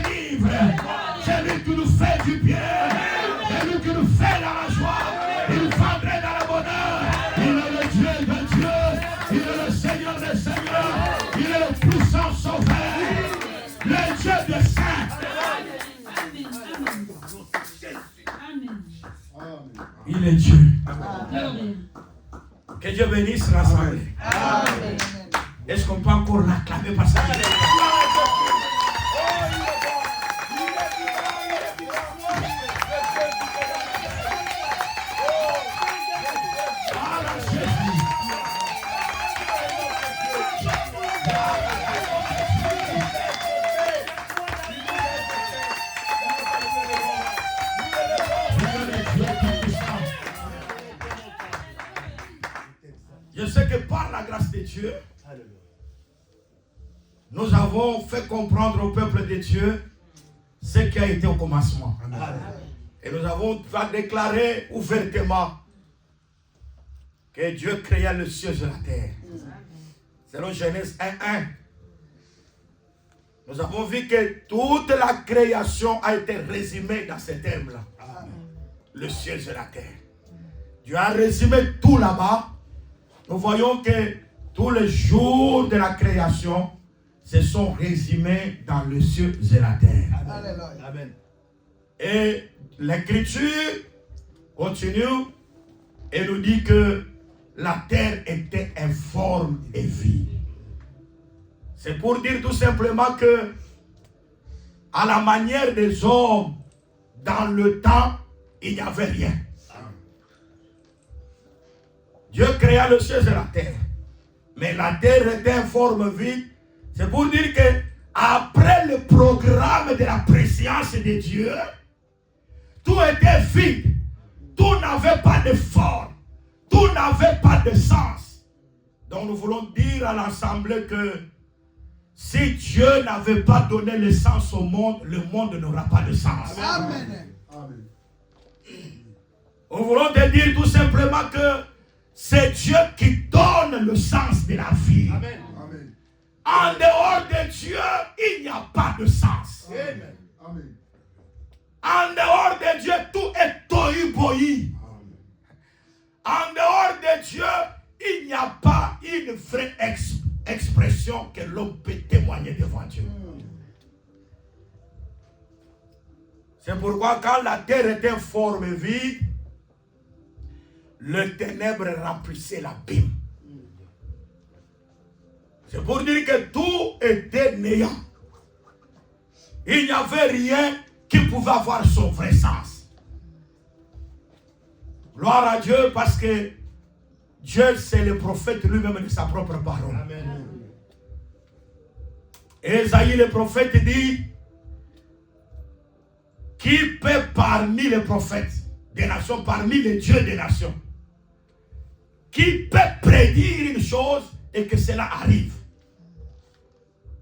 délivre. C'est lui qui nous fait du bien. C'est lui qui nous fait la joie. Il nous vendrait dans le bonheur. Il est le Dieu de Dieu. Il est le Seigneur des Seigneurs. Il est le puissant sauveur. Le Dieu de saints. Il est Dieu. Que Dieu bénisse l'assemblée. Est-ce qu'on peut encore l'acclamer parce que je sais que par la grâce de Dieu, nous avons fait comprendre au peuple de Dieu ce qui a été au commencement. Et nous avons déclaré ouvertement que Dieu créa le ciel et la terre. Selon Genèse 1:1. Nous avons vu que toute la création a été résumée dans ce thème-là. Le ciel et la terre. Dieu a résumé tout là-bas. Nous voyons que tous les jours de la création se sont résumés dans le ciel et la terre. Amen. Et l'écriture continue et nous dit que la terre était informe et vide. C'est pour dire tout simplement que, à la manière des hommes, dans le temps, il n'y avait rien. Dieu créa le ciel et la terre. Mais la terre était informe vide. C'est pour dire que après le programme de la préscience de Dieu, tout était vide. Tout n'avait pas de forme. Tout n'avait pas de sens. Donc nous voulons dire à l'assemblée que si Dieu n'avait pas donné le sens au monde, le monde n'aura pas de sens. Amen. Amen. Nous voulons te dire tout simplement que c'est Dieu qui donne le sens de la vie. Amen. Amen. En dehors de Dieu, il n'y a pas de sens. Amen. Amen. En dehors de Dieu, tout est tohu-bohu. En dehors de Dieu, il n'y a pas une vraie expression que l'homme peut témoigner devant Dieu. C'est pourquoi quand la terre était informe et vide, le ténèbre remplissait l'abîme. C'est pour dire que tout était néant. Il n'y avait rien qui pouvait avoir son vrai sens. Gloire à Dieu parce que Dieu c'est le prophète lui-même de sa propre parole. Amen. Ésaïe le prophète dit: qui peut parmi les prophètes des nations, parmi les dieux des nations, qui peut prédire une chose et que cela arrive?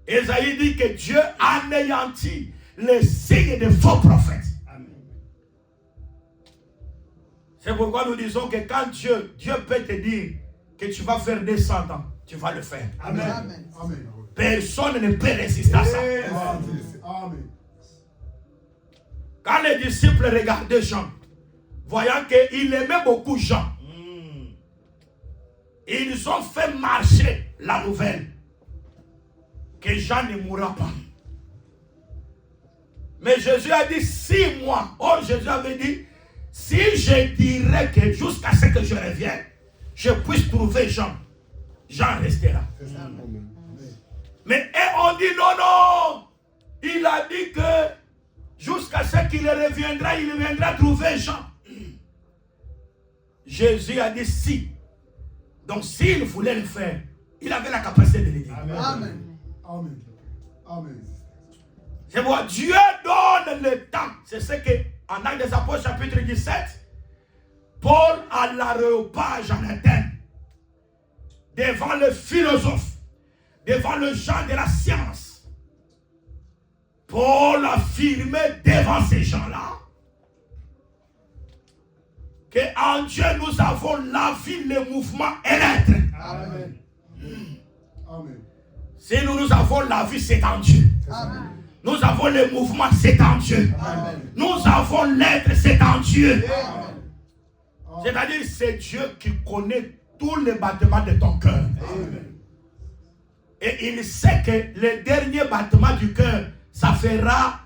Ésaïe dit que Dieu anéantit les signes des faux prophètes. Amen. C'est pourquoi nous disons que quand Dieu peut te dire que tu vas faire 200 ans, tu vas le faire. Amen. Amen. Amen. Personne ne peut résister à ça. Amen. Quand les disciples regardaient Jean, voyant qu'il aimait beaucoup Jean, ils ont fait marcher la nouvelle que Jean ne mourra pas. Mais Jésus a dit 6 mois. Or Jésus avait dit, si je dirais que jusqu'à ce que je revienne, je puisse trouver Jean, Jean restera. Mais on dit non. Il a dit que jusqu'à ce qu'il reviendra, il viendra trouver Jean. Jésus a dit si. Donc s'il voulait le faire, il avait la capacité de le dire. Amen. Amen. Amen. Amen. C'est moi, Dieu donne le temps. C'est ce que, en Actes des Apôtres, chapitre 17, Paul à l'aréopage en Athènes, devant le philosophe, devant le gens de la science, Paul affirmait devant ces gens-là qu'en Dieu nous avons la vie, le mouvement et l'être. Amen. Amen. Si nous avons la vie, c'est en Dieu. Amen. Nous avons le mouvement, c'est en Dieu. Amen. Nous avons l'être, c'est en Dieu. Amen. C'est-à-dire, c'est Dieu qui connaît tous les battements de ton cœur. Amen. Et il sait que le dernier battement du cœur, ça fera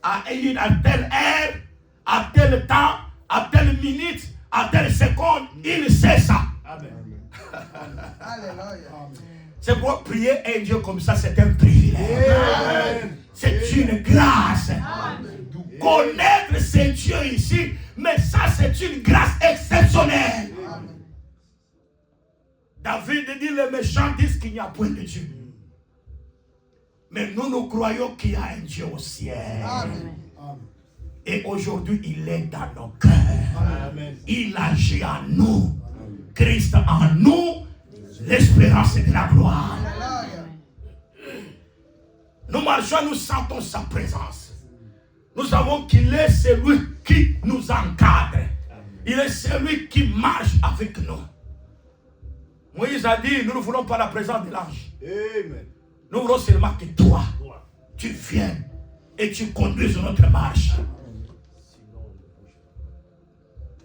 à telle heure, à tel temps, à telle minute, à telle seconde. Il sait ça. Amen. Alléluia. C'est pour prier un Dieu comme ça, c'est un privilège. Amen. C'est une grâce. Amen. Connaître ce Dieu ici, mais ça c'est une grâce exceptionnelle. Amen. David dit, les méchants disent qu'il n'y a point de Dieu. Mais nous croyons qu'il y a un Dieu au ciel. Amen. Et aujourd'hui, il est dans nos cœurs. Amen. Il agit en nous. Christ en nous, l'espérance de la gloire. Alléluia. Nous marchons, nous sentons sa présence. Nous savons qu'il est celui qui nous encadre. Il est celui qui marche avec nous. Moïse a dit, nous ne voulons pas la présence de l'ange. Amen. Nous voulons seulement que toi, tu viennes et tu conduises notre marche.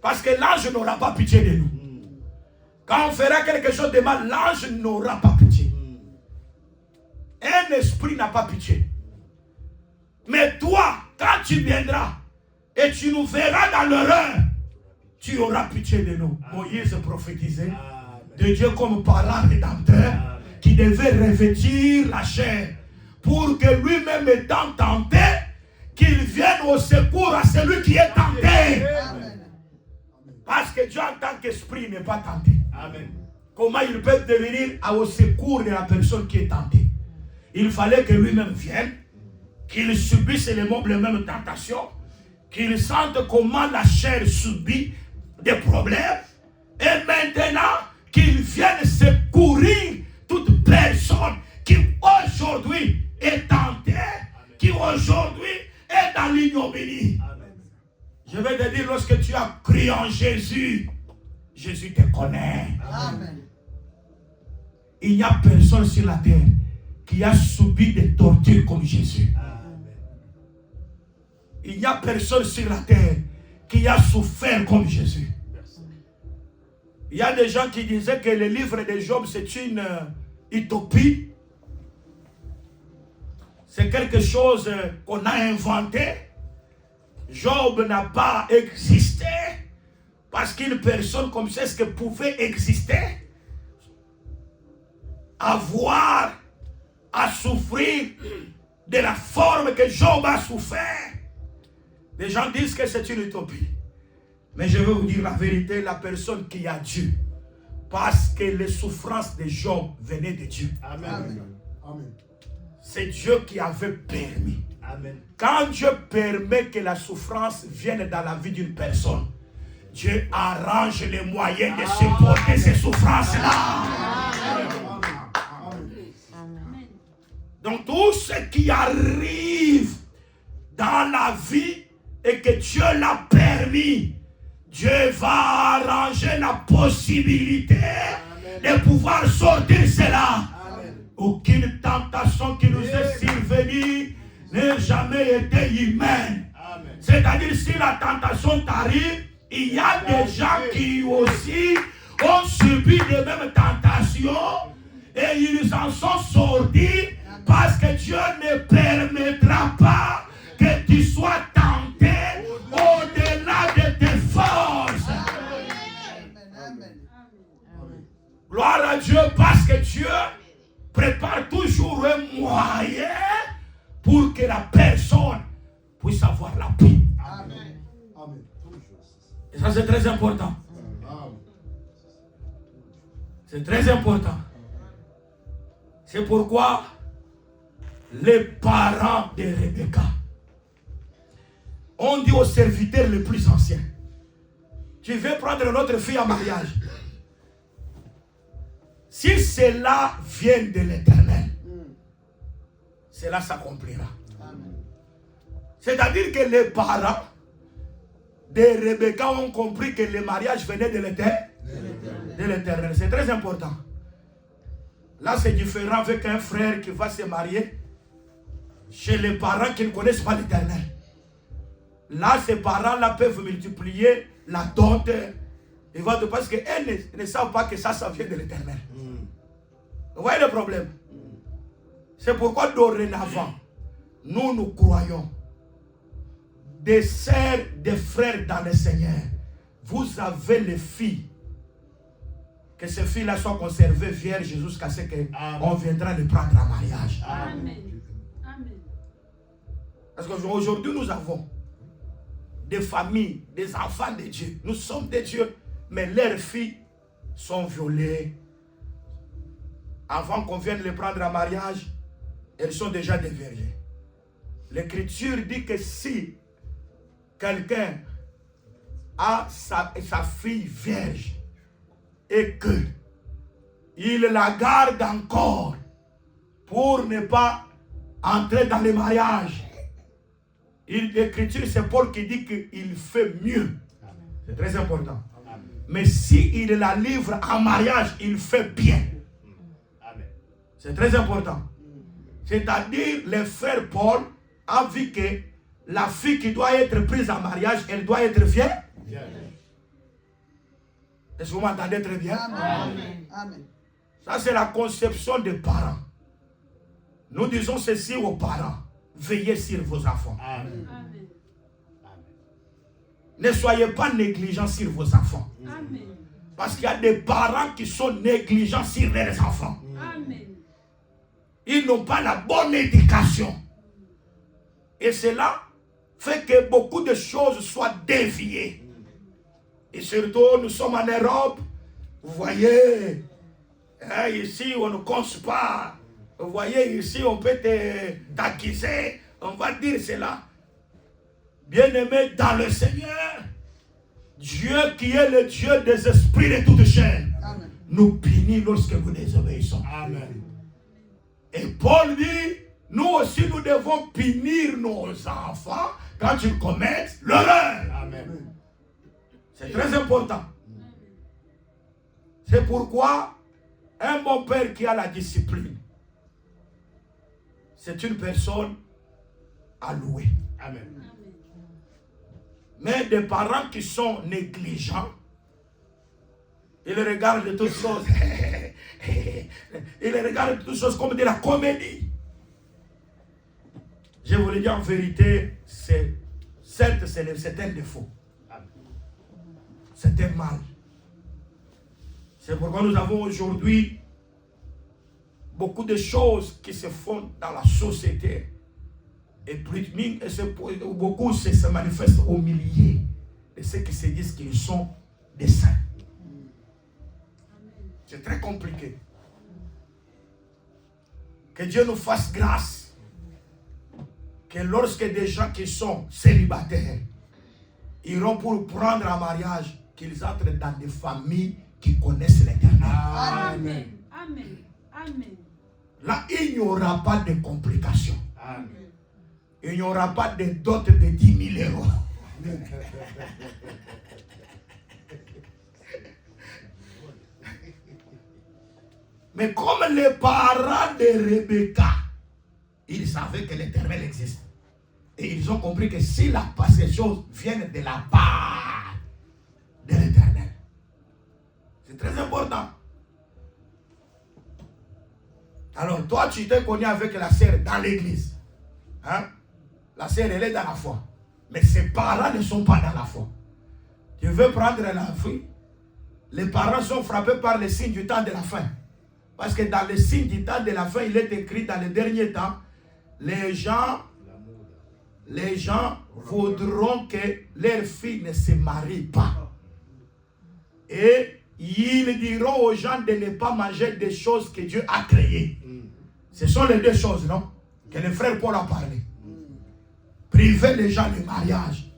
Parce que l'ange n'aura pas pitié de nous. Quand on fera quelque chose de mal, l'ange n'aura pas pitié. Un esprit n'a pas pitié. Mais toi, quand tu viendras et tu nous verras dans l'horreur, tu auras pitié de nous. Moïse prophétisait de Dieu comme parlant rédempteur qui devait revêtir la chair pour que lui-même étant tenté, qu'il vienne au secours à celui qui est tenté. Amen. Parce que Dieu en tant qu'esprit n'est pas tenté. Amen. Comment il peut devenir au secours de la personne qui est tentée? Il fallait que lui-même vienne, qu'il subisse les mêmes tentations, qu'il sente comment la chair subit des problèmes, et maintenant qu'il vienne secourir toute personne qui aujourd'hui est tentée, qui aujourd'hui est dans l'ignominie. Je vais te dire, lorsque tu as cru en Jésus, Jésus te connaît. Amen. Il n'y a personne sur la terre qui a subi des tortures comme Jésus. Il n'y a personne sur la terre qui a souffert comme Jésus. Il y a des gens qui disaient que le livre de Job c'est une utopie. C'est quelque chose qu'on a inventé. Job n'a pas existé parce qu'une personne comme ça, est-ce qu'elle pouvait exister? Avoir à souffrir de la forme que Job a souffert. Les gens disent que c'est une utopie. Mais je vais vous dire la vérité, la personne qui a Dieu, parce que les souffrances de Job venaient de Dieu. Amen. Amen. C'est Dieu qui avait permis. Amen. Quand Dieu permet que la souffrance vienne dans la vie d'une personne, Dieu arrange les moyens de supporter ces souffrances-là. Donc tout ce qui arrive dans la vie et que Dieu l'a permis, Dieu va arranger la possibilité de pouvoir sortir cela. Aucune tentation qui nous est survenue n'a jamais été humaine. C'est-à-dire si la tentation t'arrive, il y a des gens qui aussi ont subi les mêmes tentations et ils en sont sortis parce que Dieu ne permettra pas que tu sois tenté au-delà de tes forces. Gloire à Dieu parce que Dieu prépare toujours un moyen pour que la personne puisse avoir la paix. Amen. Et ça c'est très important. C'est très important. C'est pourquoi les parents de Rebecca ont dit aux serviteurs les plus anciens, tu veux prendre notre fille en mariage. Si cela vient de l'Éternel, cela s'accomplira. C'est-à-dire que les parents de Rebecca ont compris que le mariage venait de l'Éternel. C'est très important. Là, c'est différent avec un frère qui va se marier chez les parents qui ne connaissent pas l'Éternel. Là, ces parents-là peuvent multiplier la dot. Parce qu'elles ne savent pas que ça vient de l'Éternel. Vous voyez le problème? C'est pourquoi dorénavant, nous croyons, des sœurs, des frères dans le Seigneur, vous avez les filles, que ces filles-là soient conservées vierges jusqu'à ce qu'on viendra les prendre en mariage. Amen. Amen. Parce qu'aujourd'hui, nous avons des familles, des enfants de Dieu. Nous sommes des dieux, mais leurs filles sont violées. Avant qu'on vienne les prendre en mariage, elles sont déjà des vierges. L'Écriture dit que si quelqu'un a sa fille vierge et que il la garde encore pour ne pas entrer dans le mariage, l'Écriture, c'est Paul qui dit qu'il fait mieux. C'est très important. Mais s'il la livre en mariage, il fait bien. C'est très important. C'est-à-dire, le frère Paul a vu que la fille qui doit être prise en mariage, elle doit être vierge. Est-ce que vous m'entendez très bien? Amen. Amen. Ça, c'est la conception des parents. Nous disons ceci aux parents. Veillez sur vos enfants. Amen. Ne soyez pas négligents sur vos enfants. Amen. Parce qu'il y a des parents qui sont négligents sur leurs enfants. Amen. Ils n'ont pas la bonne éducation. Et cela fait que beaucoup de choses soient déviées. Et surtout, nous sommes en Europe. Vous voyez, hein, ici, on ne compte pas. Vous voyez, ici, on peut t'accuser. On va dire cela. Bien-aimés dans le Seigneur, Dieu qui est le Dieu des esprits de toute chair, nous punit lorsque nous désobéissons. Amen. Et Paul dit, nous aussi nous devons punir nos enfants quand ils commettent l'erreur. Amen. C'est très important. C'est pourquoi un bon père qui a la discipline, c'est une personne à louer. Amen. Mais des parents qui sont négligents, ils regardent toutes choses. Ils regardent toutes choses comme de la comédie. Je vous le dis en vérité, certes, c'est un défaut. C'est un mal. C'est pourquoi nous avons aujourd'hui beaucoup de choses qui se font dans la société. Et beaucoup se manifestent au milieu de ceux qui se disent qu'ils sont des saints. C'est très compliqué. Que Dieu nous fasse grâce. Que lorsque des gens qui sont célibataires iront pour prendre un mariage, qu'ils entrent dans des familles qui connaissent l'Éternel. Amen. Amen. Amen. Là, il n'y aura pas de complications. Amen. Il n'y aura pas de dot de 10 000 euros. Mais comme les parents de Rebecca, ils savaient que l'Éternel existe. Et ils ont compris que si ces choses viennent de la part de l'Éternel. C'est très important. Alors toi, tu t'es connu avec la sœur dans l'église. Hein? La sœur, elle est dans la foi. Mais ses parents ne sont pas dans la foi. Tu veux prendre la vie. Les parents sont frappés par les signes du temps de la fin. Parce que dans les signes du temps de la fin, il est écrit dans les derniers temps, les gens voudront que leurs filles ne se marient pas. Et ils diront aux gens de ne pas manger des choses que Dieu a créées. Ce sont les deux choses, non? Que le frère Paul a parlé. Priver les gens du mariage.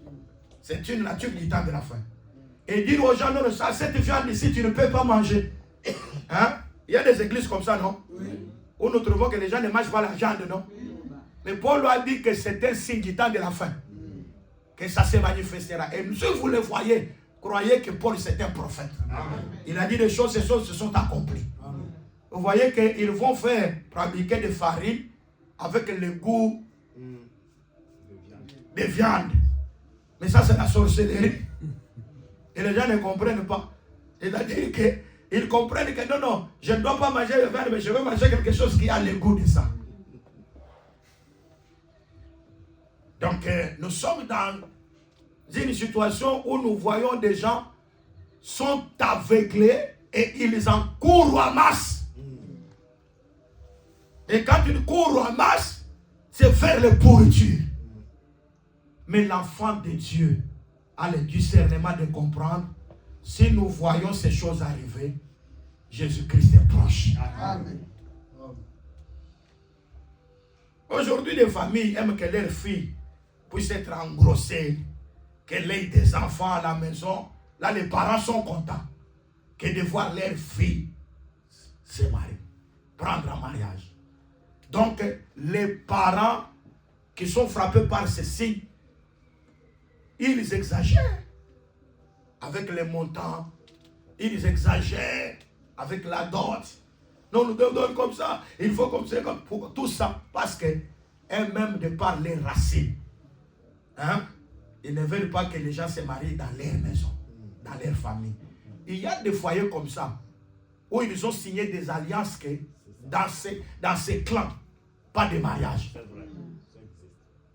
C'est une nature du temps de la fin. Et dire aux gens, non, ça, cette viande ici, tu ne peux pas manger. Hein? Il y a des églises comme ça, non? Oui. Où nous trouvons que les gens ne mangent pas la viande, non? Oui. Mais Paul a dit que c'est un signe du temps de la fin. Que ça se manifestera. Et si vous le voyez, croyez que Paul c'est un prophète. Amen. Il a dit des choses, ces choses se sont accomplies. Amen. Vous voyez qu'ils vont faire fabriquer des farines avec le goût de viande. Mais ça, c'est la sorcellerie. Et les gens ne comprennent pas. C'est-à-dire qu'ils comprennent que non, je ne dois pas manger de viande, mais je veux manger quelque chose qui a le goût de ça. Donc, nous sommes dans une situation où nous voyons des gens sont aveuglés et ils en courent en masse. Et quand ils courent en masse, c'est vers les pourritures. Mais l'enfant de Dieu a le discernement de comprendre, si nous voyons ces choses arriver, Jésus-Christ est proche. Amen. Aujourd'hui, les familles aiment que leurs filles puissent être engrossées, qu'elles aient des enfants à la maison. Là, les parents sont contents que de voir leurs filles se marier, prendre en mariage. Donc, les parents qui sont frappés par ceci, ils exagèrent avec les montants, ils exagèrent avec la dot. Non, nous devons comme ça, il faut comme ça, comme pour tout ça, parce que elles-mêmes de par les racines, ils ne veulent pas que les gens se marient dans leur maison, dans leur famille. Il y a des foyers comme ça, où ils ont signé des alliances que dans ces clans, pas de mariage.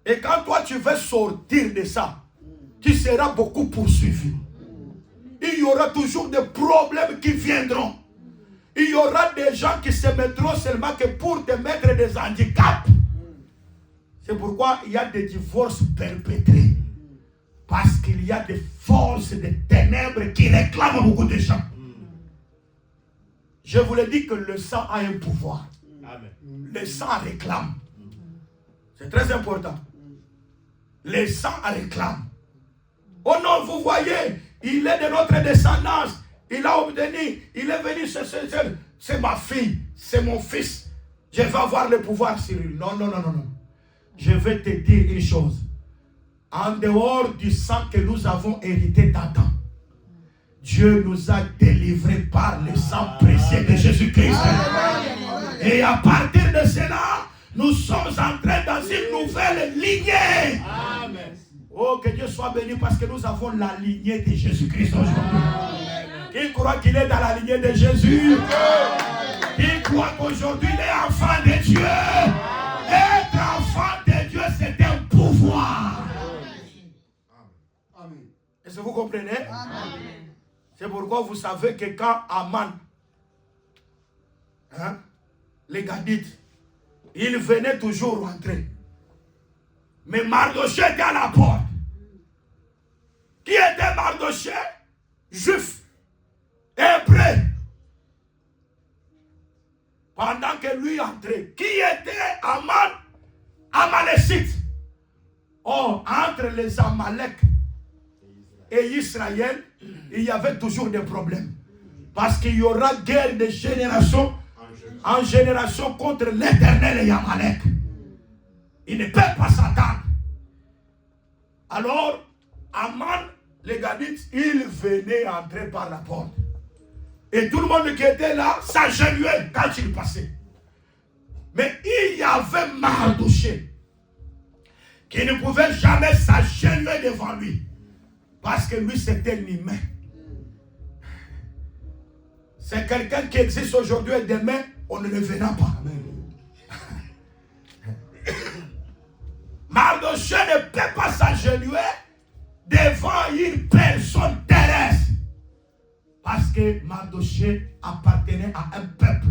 Et quand toi tu veux sortir de ça, tu seras beaucoup poursuivi. Il y aura toujours des problèmes qui viendront. Il y aura des gens qui se mettront seulement que pour te mettre des handicaps. C'est pourquoi il y a des divorces perpétrés. Parce qu'il y a des forces de ténèbres qui réclament beaucoup de gens. Je vous l'ai dit que le sang a un pouvoir. Amen. Le sang réclame. C'est très important. Le sang réclame. Oh non, vous voyez, il est de notre descendance. Il a obtenu, il est venu, c'est ma fille, c'est mon fils. Je vais avoir le pouvoir sur lui. Non. Je vais te dire une chose. En dehors du sang que nous avons hérité d'Adam, Dieu nous a délivrés par le sang précieux de Jésus-Christ. Et à partir de cela, nous sommes entrés dans une nouvelle lignée. Amen. Oh, que Dieu soit béni parce que nous avons la lignée de Jésus-Christ aujourd'hui. Qui croit qu'il est dans la lignée de Jésus? Qui croit qu'aujourd'hui il est enfant de Dieu? Être enfant de Dieu, c'est un pouvoir. Amen. Est-ce que vous comprenez? Amen. C'est pourquoi vous savez que quand Aman, les Gadites, il venait toujours rentrer. Mais Mardoché était à la porte. Qui était Mardoché? Juif. Hébreu. Pendant que lui entrait. Qui était Aman? Amalécite. Or, entre les Amalek et Israël, il y avait toujours des problèmes. Parce qu'il y aura guerre de génération en génération contre l'Éternel et Amalek. Il ne peut pas s'attendre. Alors, Aman, les Gadites, il venait entrer par la porte. Et tout le monde qui était là s'agenouillait quand il passait. Mais il y avait Mardoché qui ne pouvait jamais s'agenouiller devant lui. Parce que lui, c'était un humain. C'est quelqu'un qui existe aujourd'hui et demain, on ne le verra pas. Mardoché ne peut pas s'agenouiller devant une personne terrestre. Parce que Mardoché appartenait à un peuple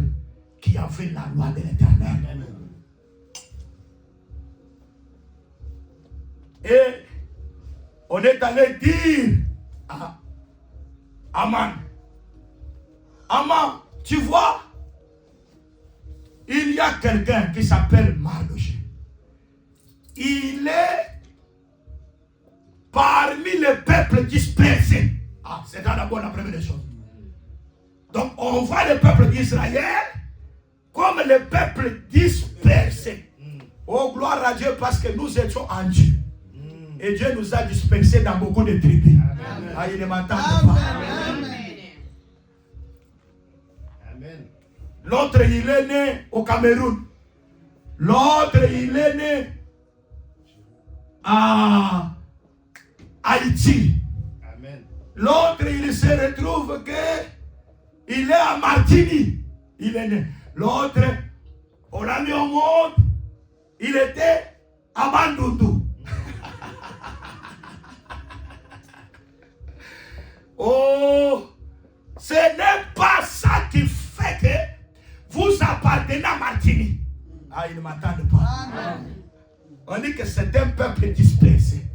qui avait la loi de l'Éternel. Et on est allé dire à Aman, Aman, tu vois, il y a quelqu'un qui s'appelle Mardoché. Il est parmi les peuples dispersés. Ah, c'est d'abord la première chose. Donc, on voit le peuple d'Israël comme le peuple dispersé. Oh, gloire à Dieu, parce que nous étions en Dieu. Et Dieu nous a dispersés dans beaucoup de tribus. Ah, il ne m'entend pas. Amen. L'autre, il est né au Cameroun. L'autre, il est né à Haïti. Amen. L'autre, il se retrouve que il est à Martinique. Il est né. L'autre, on l'a mis au monde. Il était à Bandundu. Oh, ce n'est pas ça qui fait que vous appartenez à Martinique. Ah, ils ne m'attendent pas. Amen. On dit que c'est un peuple dispersé.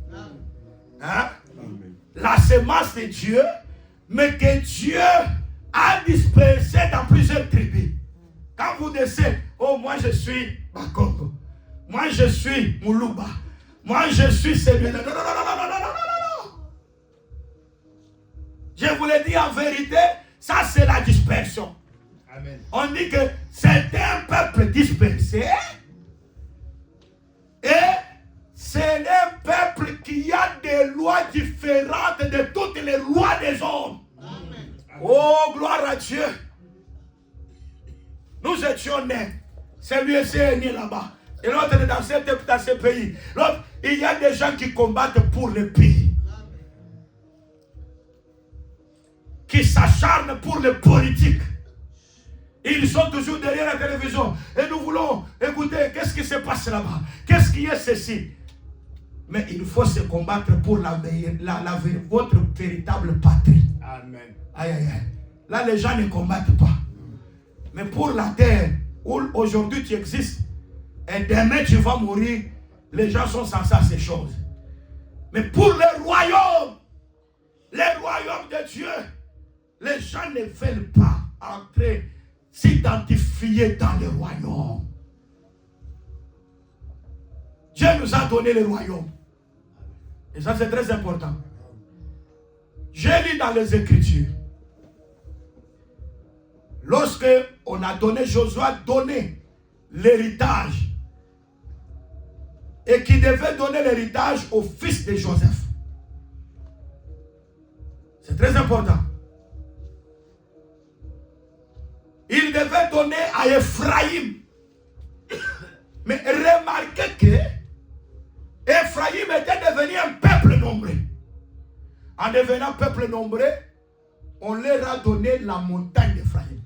Hein? La semence de Dieu, mais que Dieu a dispersé dans plusieurs tribus. Quand vous dites, oh, moi je suis Bakongo, moi je suis Moulouba, moi je suis celui-là. Non, non, non, non, non, non, non, non, non. Je vous le dis en vérité, ça c'est la dispersion. Amen. On dit que c'est un peuple dispersé et c'est un peuple qui a des lois différentes de toutes les lois des hommes. Amen. Oh, gloire à Dieu. Nous étions nés. Celui-ci est né là-bas. Et l'autre est dans ce pays. L'autre, il y a des gens qui combattent pour le pays. Qui s'acharnent pour le politique. Ils sont toujours derrière la télévision. Et nous voulons écouter qu'est-ce qui se passe là-bas. Qu'est-ce qui est ceci. Mais il faut se combattre pour votre véritable patrie. Amen. Aïe, aïe, aïe. Là, les gens ne combattent pas. Mais pour la terre où aujourd'hui tu existes et demain tu vas mourir, les gens sont censés à ces choses. Mais pour le royaume de Dieu, les gens ne veulent pas entrer, s'identifier dans le royaume. Dieu nous a donné le royaume. Et ça c'est très important. J'ai lu dans les Écritures. Lorsque on a donné, Josué a donné l'héritage. Et qui devait donner l'héritage au fils de Joseph. C'est très important. Il devait donner à Ephraïm. Mais remarquez que Ephraïm était devenu un peuple nombreux. En devenant peuple nombreux, on leur a donné la montagne d'Ephraïm.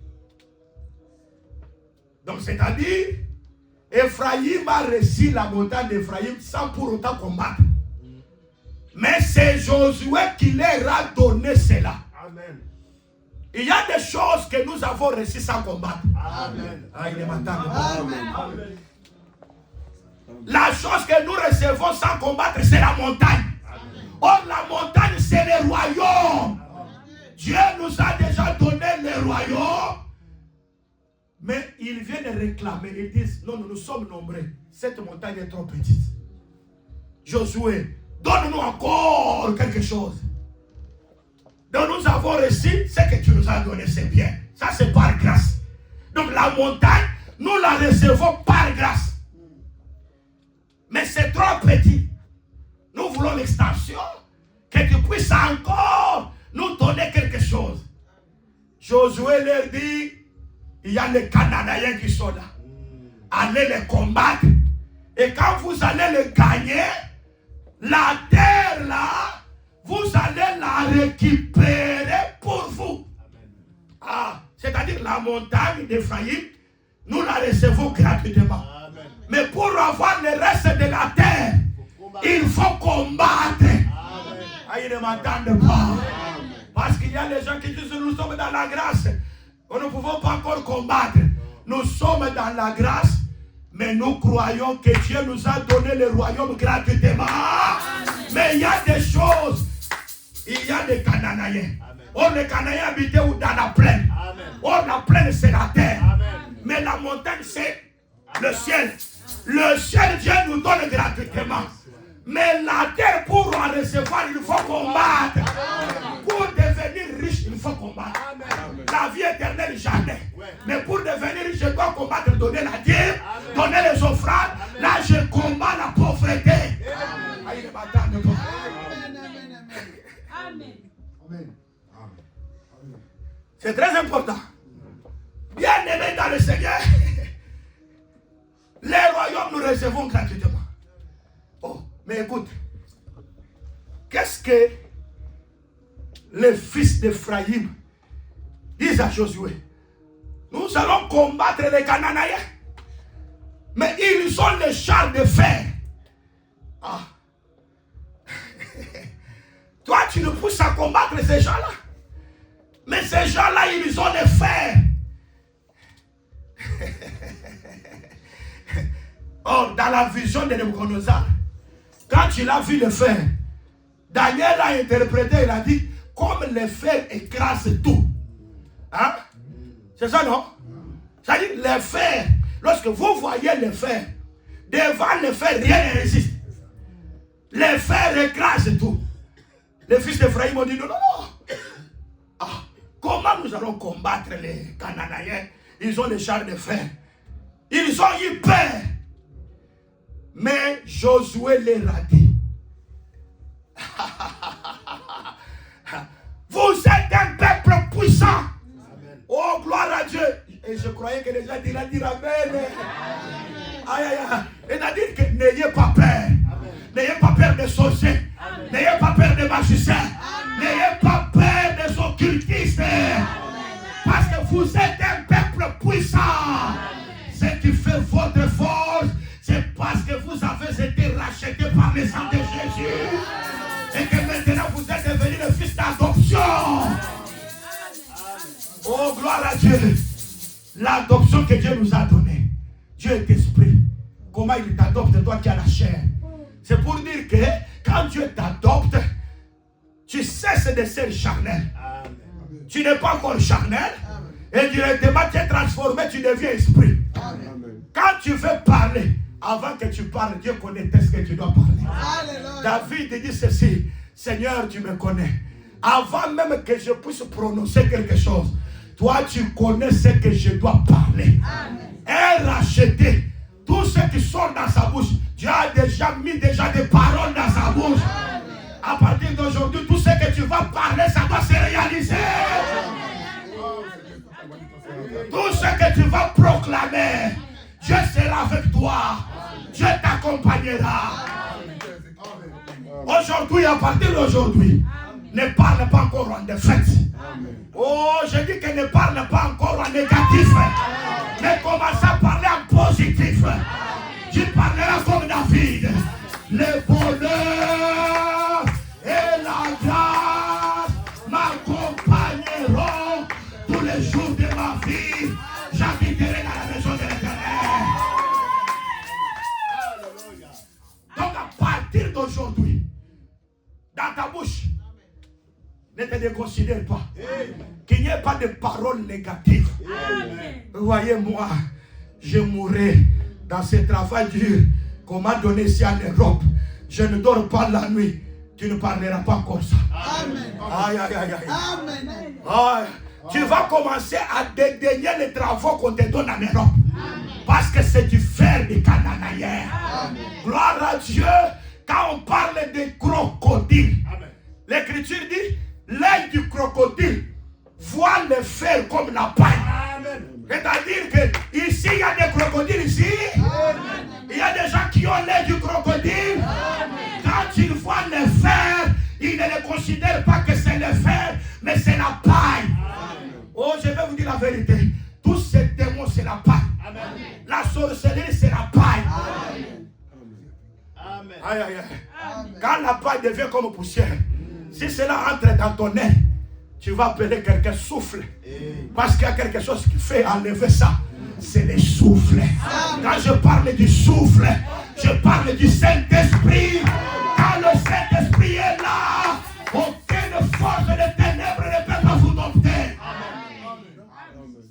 Donc c'est-à-dire, Ephraïm a reçu la montagne d'Ephraïm sans pour autant combattre. Mais c'est Josué qui leur a donné cela. Amen. Il y a des choses que nous avons reçues sans combattre. Amen. Ah, il est maintenant. Amen. Amen. La chose que nous recevons sans combattre, c'est la montagne. Amen. Or, la montagne, c'est le royaume. Dieu nous a déjà donné le royaume. Mais ils viennent réclamer. Ils disent, non, nous sommes nombreux. Cette montagne est trop petite. Josué, donne-nous encore quelque chose. Donc nous avons reçu ce que tu nous as donné, c'est bien. Ça c'est par grâce. Donc la montagne, nous la recevons par grâce. Mais c'est trop petit. Nous voulons l'extension. Que tu puisses encore nous donner quelque chose. Josué leur dit, il y a les Cananéens qui sont là. Allez les combattre. Et quand vous allez les gagner, la terre là, vous allez la récupérer pour vous. Ah, c'est-à-dire la montagne d'Ephraïm, nous la recevons gratuitement. Amen. Mais pour avoir le reste de la terre, il faut combattre. Ah, ils ne m'entendent pas. Amen. Parce qu'il y a des gens qui disent nous sommes dans la grâce. Nous ne pouvons pas encore combattre. Nous sommes dans la grâce, mais nous croyons que Dieu nous a donné le royaume gratuitement. Amen. Mais il y a des choses. Il y a des Cananéens. Or les Cananéens habitaient dans la plaine. Amen. Or la plaine c'est la terre. Amen. Mais la montagne c'est le ciel. Le ciel Dieu nous donne gratuitement. Mais la terre pour en recevoir il faut combattre. Amen. Pour devenir riche il faut combattre. Amen. La vie éternelle jamais. Mais pour devenir riche je dois combattre, donner la dîme, donner les offrandes. Amen. Là je combats la pauvreté. Amen. Amen. Amen. C'est très important. Bien aimé dans le Seigneur, les royaumes nous recevons gratuitement. Oh, Mais écoute, qu'est-ce que les fils d'Ephraïm disent à Josué? Nous allons combattre les Cananéens. Mais ils ont les chars de fer. Ah. Toi, tu nous pousses à combattre ces gens-là. Mais ces gens-là, ils ont les fers. Or, dans la vision de Nebuchadnezzar, quand il a vu le fer, Daniel a interprété, il a dit, comme le fer écrase tout. Hein? C'est ça, non? C'est-à-dire, le fer, lorsque vous voyez le fer, devant le fer, rien ne résiste. Le fer écrase tout. Les fils d'Ephraïm ont dit, non, non, non. Ah, comment nous allons combattre les Cananéens? Ils ont les chars de fer. Ils ont eu peur. Mais Josué leur a dit, vous êtes un peuple puissant. Amen. Oh, gloire à Dieu. Et je croyais que les gens diraient Amen. Aïe, aïe, aïe. C'est-à-dire que n'ayez pas peur. N'ayez pas peur des sorciers. N'ayez pas peur des magiciens. N'ayez pas peur des occultistes. Parce que vous êtes un peuple puissant. Ce qui fait votre force, c'est parce que vous avez été rachetés par le sang de Jésus. Et que maintenant vous êtes devenus le fils d'adoption. Oh, gloire à Dieu. L'adoption que Dieu nous a donnée. Dieu est esprit. Comment il t'adopte, toi qui as la chair? C'est pour dire que quand Dieu t'adopte, tu cesses de ser charnel. Amen. Tu n'es pas encore charnel. Et directement tu es transformé, tu deviens esprit. Amen. Quand tu veux parler, avant que tu parles, Dieu connaît ce que tu dois parler. Alléluia. David dit ceci, Seigneur, tu me connais. Avant même que je puisse prononcer quelque chose, toi tu connais ce que je dois parler. Amen. Et racheter tout ce qui sort dans sa bouche. Dieu a déjà mis des paroles dans sa bouche. Amen. À partir d'aujourd'hui, tout ce que tu vas parler, ça doit se réaliser. Amen. Tout ce que tu vas proclamer, Dieu sera avec toi. Dieu t'accompagnera. Aujourd'hui, à partir d'aujourd'hui, ne parle pas encore en défaite. Oh, je dis que ne parle pas encore en négatif. Mais commence à parler en positif. Tu parleras comme David. Le bonheur et la grâce m'accompagneront tous les jours de ma vie. J'habiterai dans la maison de l'Éternel. Donc à partir d'aujourd'hui, dans ta bouche, ne te déconsidère pas. Qu'il n'y ait pas de paroles négatives. Voyez-moi, je mourrai dans ce travail dur qu'on m'a donné ici en Europe. Je ne dors pas la nuit. Tu ne parleras pas comme ça. Amen. Aïe, aïe, aïe, aïe. Amen. Aïe. Tu vas commencer à dédaigner les travaux qu'on te donne en Europe. Amen. Parce que c'est du fer des Cananéens. Gloire à Dieu. Quand on parle de crocodile, l'Écriture dit, l'œil du crocodile voit le fer comme la paille. C'est-à-dire que ici, il y a des crocodiles ici. Amen. Il y a des gens qui ont l'œil du crocodile. Amen. Quand ils voient le fer, ils ne le considèrent pas que c'est le fer, mais c'est la paille. Amen. Oh, je vais vous dire la vérité. Tous ces démons, c'est la paille. Amen. La sorcellerie, c'est la paille. Amen. Amen. Aïe, aïe, aïe. Amen. Quand la paille devient comme poussière, si cela entre dans ton nez, tu vas appeler quelqu'un souffle. Parce qu'il y a quelque chose qui fait enlever ça. C'est le souffle. Quand je parle du souffle, je parle du Saint-Esprit. Quand le Saint-Esprit est là, aucune force de ténèbres ne peut pas vous dompter.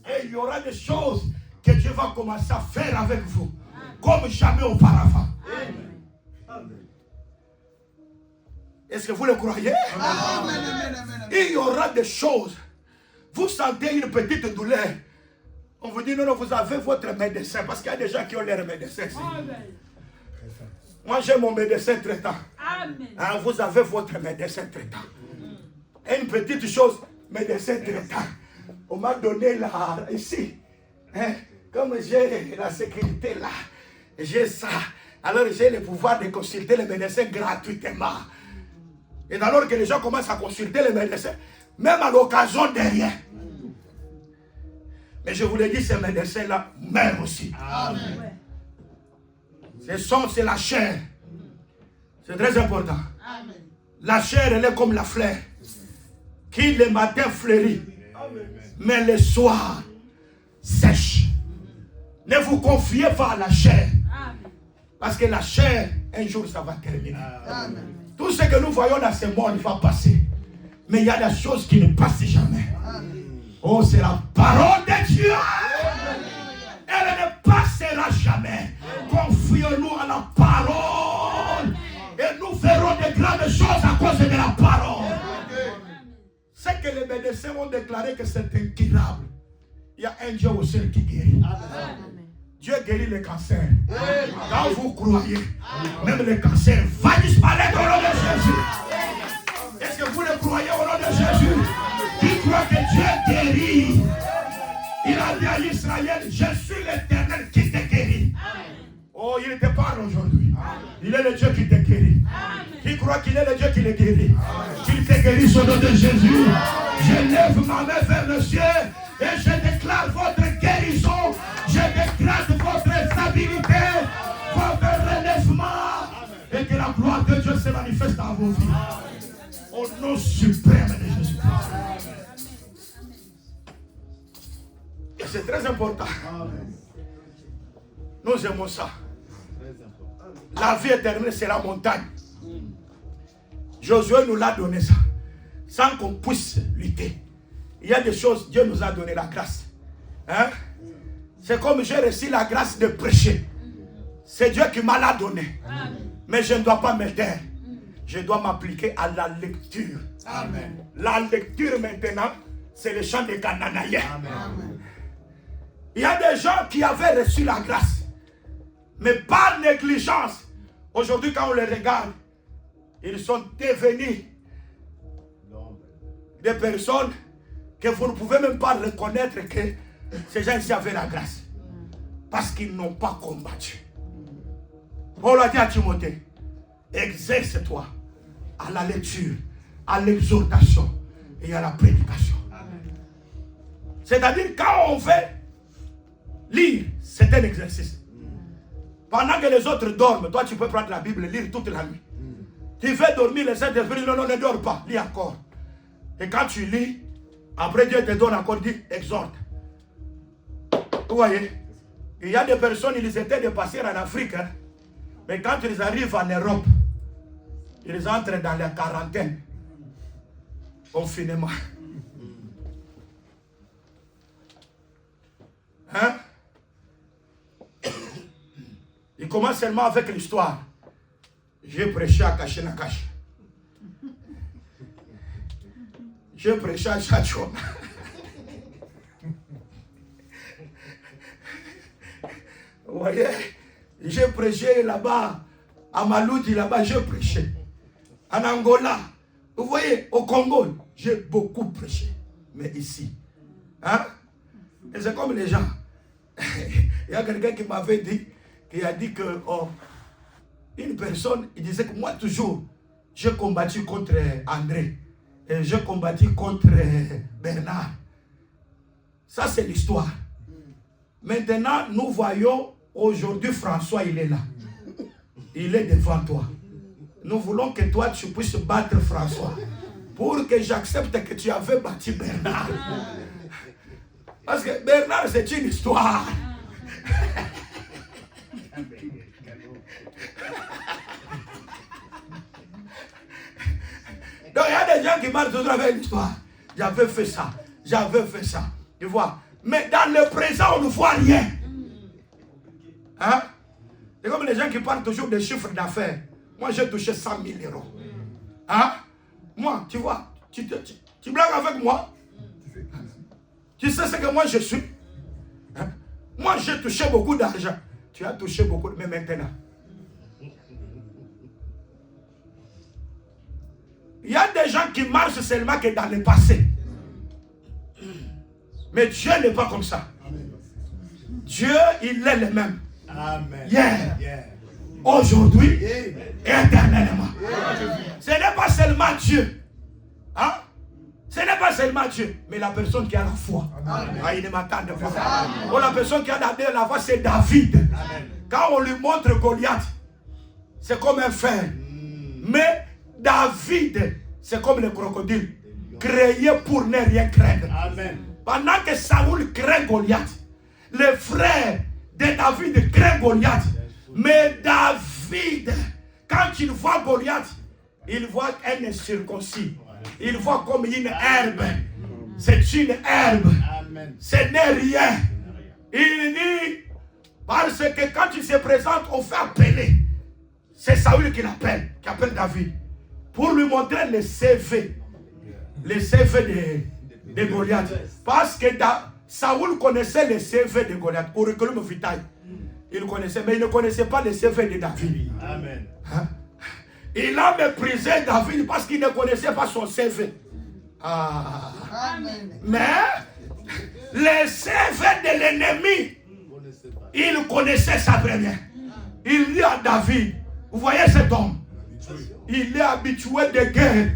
Et il y aura des choses que Dieu va commencer à faire avec vous, comme jamais auparavant. Est-ce que vous le croyez? Amen. Il y aura des choses. Vous sentez une petite douleur. On vous dit non, non, vous avez votre médecin. Parce qu'il y a des gens qui ont leur médecin. Moi, j'ai mon médecin traitant. Hein, vous avez votre médecin traitant. Et une petite chose, médecin traitant. On m'a donné là, ici. Hein, comme j'ai la sécurité là, j'ai ça. Alors j'ai le pouvoir de consulter les médecins gratuitement. Et alors que les gens commencent à consulter les médecins, même à l'occasion de rien. Mais je vous l'ai dit, ces médecins-là meurent aussi. Amen. C'est la chair. C'est très important. Amen. La chair, elle est comme la fleur, qui le matin fleurit, mais le soir sèche. Ne vous confiez pas à la chair. Amen. Parce que la chair, un jour, ça va terminer. Amen. Tout ce que nous voyons dans ce monde va passer. Mais il y a des choses qui ne passent jamais. Oh, c'est la parole de Dieu. Elle ne passera jamais. Confions-nous à la parole. Et nous ferons de grandes choses à cause de la parole. C'est que les médecins ont déclaré que c'est incurable. Il y a un Dieu au ciel qui guérit. Dieu guérit le cancer. Quand vous croyez, même le cancer va disparaître au nom de Jésus. Est-ce que vous le croyez au nom de Jésus? Qui croit que Dieu guérit? Il a dit à Israël, je suis l'Éternel qui te guérit. Oh, il te parle aujourd'hui. Il est le Dieu qui te guérit. Qui croit qu'il est le Dieu qui le guérit? Qu'il te guérisse au nom de Jésus. Je lève ma main vers le ciel et je déclare votre guérison. Je déclare votre stabilité, votre relèvement. Et que la gloire de Dieu se manifeste dans vos vies. Au nom suprême de Jésus-Christ. Et c'est très important. Nous aimons ça. La vie éternelle, c'est la montagne. Josué nous l'a donné ça. Sans qu'on puisse lutter. Il y a des choses, Dieu nous a donné la grâce. Hein? C'est comme j'ai reçu la grâce de prêcher. C'est Dieu qui m'a la donné. Mais je ne dois pas me taire. Je dois m'appliquer à la lecture. Amen. La lecture maintenant, c'est le chant des Cananéens. Amen. Il y a des gens qui avaient reçu la grâce. Mais par négligence, aujourd'hui quand on les regarde, ils sont devenus des personnes que vous ne pouvez même pas reconnaître que ces gens-ci avaient la grâce. Parce qu'ils n'ont pas combattu. Paul a dit à Timothée, exerce-toi à la lecture, à l'exhortation et à la prédication. C'est-à-dire quand on fait lire, c'est un exercice. Pendant que les autres dorment, toi tu peux prendre la Bible et lire toute la nuit. Tu veux dormir, le Saint-Esprit, non, ne dors pas, lis encore. Et quand tu lis, après Dieu te donne encore, dit, exhorte. Vous voyez, il y a des personnes, ils étaient dépassés en Afrique, hein, mais quand ils arrivent en Europe, ils entrent dans la quarantaine, confinement. Hein? Il commence seulement avec l'histoire. J'ai prêché à Kachenakash. J'ai prêché à Chachon. Vous voyez, j'ai prêché là-bas, à Maloudi, là-bas, j'ai prêché. En Angola, vous voyez, au Congo, j'ai beaucoup prêché. Mais ici, hein? Et c'est comme les gens. Il y a quelqu'un qui m'avait dit, qui a dit que une personne, il disait que moi toujours, j'ai combattu contre André. Et j'ai combattu contre Bernard. Ça c'est l'histoire. Maintenant, nous voyons aujourd'hui François, il est là. Il est devant toi. Nous voulons que toi tu puisses battre François. Pour que j'accepte que tu avais battu Bernard. Parce que Bernard c'est une histoire. Donc il y a des gens qui marchent toujours avec l'histoire. J'avais fait ça, j'avais fait ça. Tu vois. Mais dans le présent, on ne voit rien. Hein? C'est comme les gens qui parlent toujours des chiffres d'affaires. Moi, j'ai touché 100 000 euros. Hein? Moi, tu vois, tu blagues avec moi. Tu sais ce que moi je suis. Hein? Moi, j'ai touché beaucoup d'argent. Tu as touché beaucoup, mais maintenant. Il y a des gens qui marchent seulement que dans le passé. Mais Dieu n'est pas comme ça. Dieu, il est le même. Amen. Yeah. Yeah. aujourd'hui et éternellement. Ce n'est pas seulement Dieu. Hein? Ce n'est pas seulement Dieu, mais la personne qui a la foi. Ah, il ne m'attend pas. Oh, la personne qui a la foi, c'est David. Amen. Quand on lui montre Goliath, c'est comme un fer. Mais David, c'est comme le crocodile, créé pour ne rien craindre. Amen. Pendant que Saoul craint Goliath, le frère de David craint Goliath. Mais David, quand il voit Goliath, il voit un incirconcis. Il voit comme une herbe. C'est une herbe. Ce n'est rien. Il dit, parce que quand il se présente, on fait appeler. C'est Saoul qui l'appelle, qui appelle David. Pour lui montrer le CV. Le CV de Goliath. Parce que Saoul connaissait le CV de Goliath. Curriculum vitae. Il connaissait, mais il ne connaissait pas le CV de David. Amen. Hein? Il a méprisé David parce qu'il ne connaissait pas son CV. Ah. Amen. Mais le CV de l'ennemi, il connaissait ça très bien. Il dit à David, vous voyez cet homme, il est habitué de guerre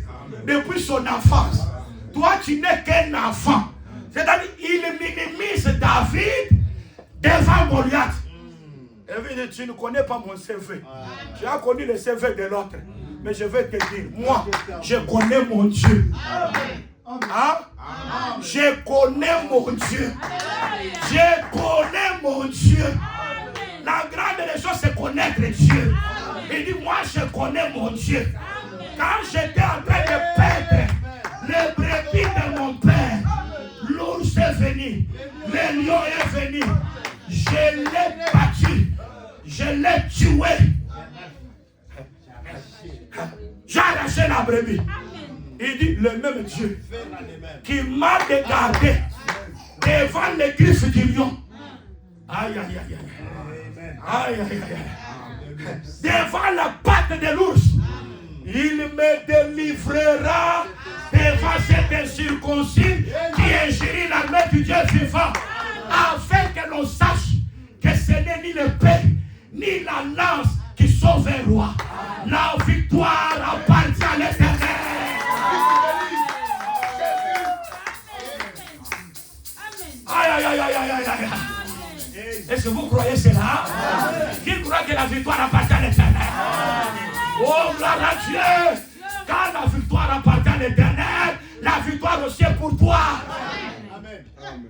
depuis son enfance. Toi, tu n'es qu'un enfant. C'est-à-dire, il minimise David devant Goliath. Et tu ne connais pas mon CV. Tu as connu le CV de l'autre. Mais je vais te dire, moi, je connais mon Dieu. Hein? Je connais mon Dieu. Je connais mon Dieu. La grande des choses, c'est connaître Dieu. Il dit, moi, je connais mon Dieu. Quand j'étais en train de perdre les brebis de mon père, l'ours est venu, le lion est venu. Je l'ai battu. Je l'ai tué. J'ai arraché la brebis. Il dit, le même Dieu qui m'a gardé devant les griffes du lion. Aïe, aïe, aïe, aïe. Aïe, aïe, aïe. Devant la patte de l'ours. Il me délivrera devant cet incirconcis qui injurie la main du Dieu vivant, afin que l'on sache que ce n'est ni l'épée ni la lance qui sauve un roi. La victoire appartient à l'Éternel. Aïe, aïe, aïe, aïe, aïe, aïe. Est-ce que vous croyez cela? Qui croit que la victoire appartient à l'Éternel? Oh, gloire à Dieu! Quand la victoire appartient à l'Éternel, la victoire aussi est pour toi. Amen. Amen.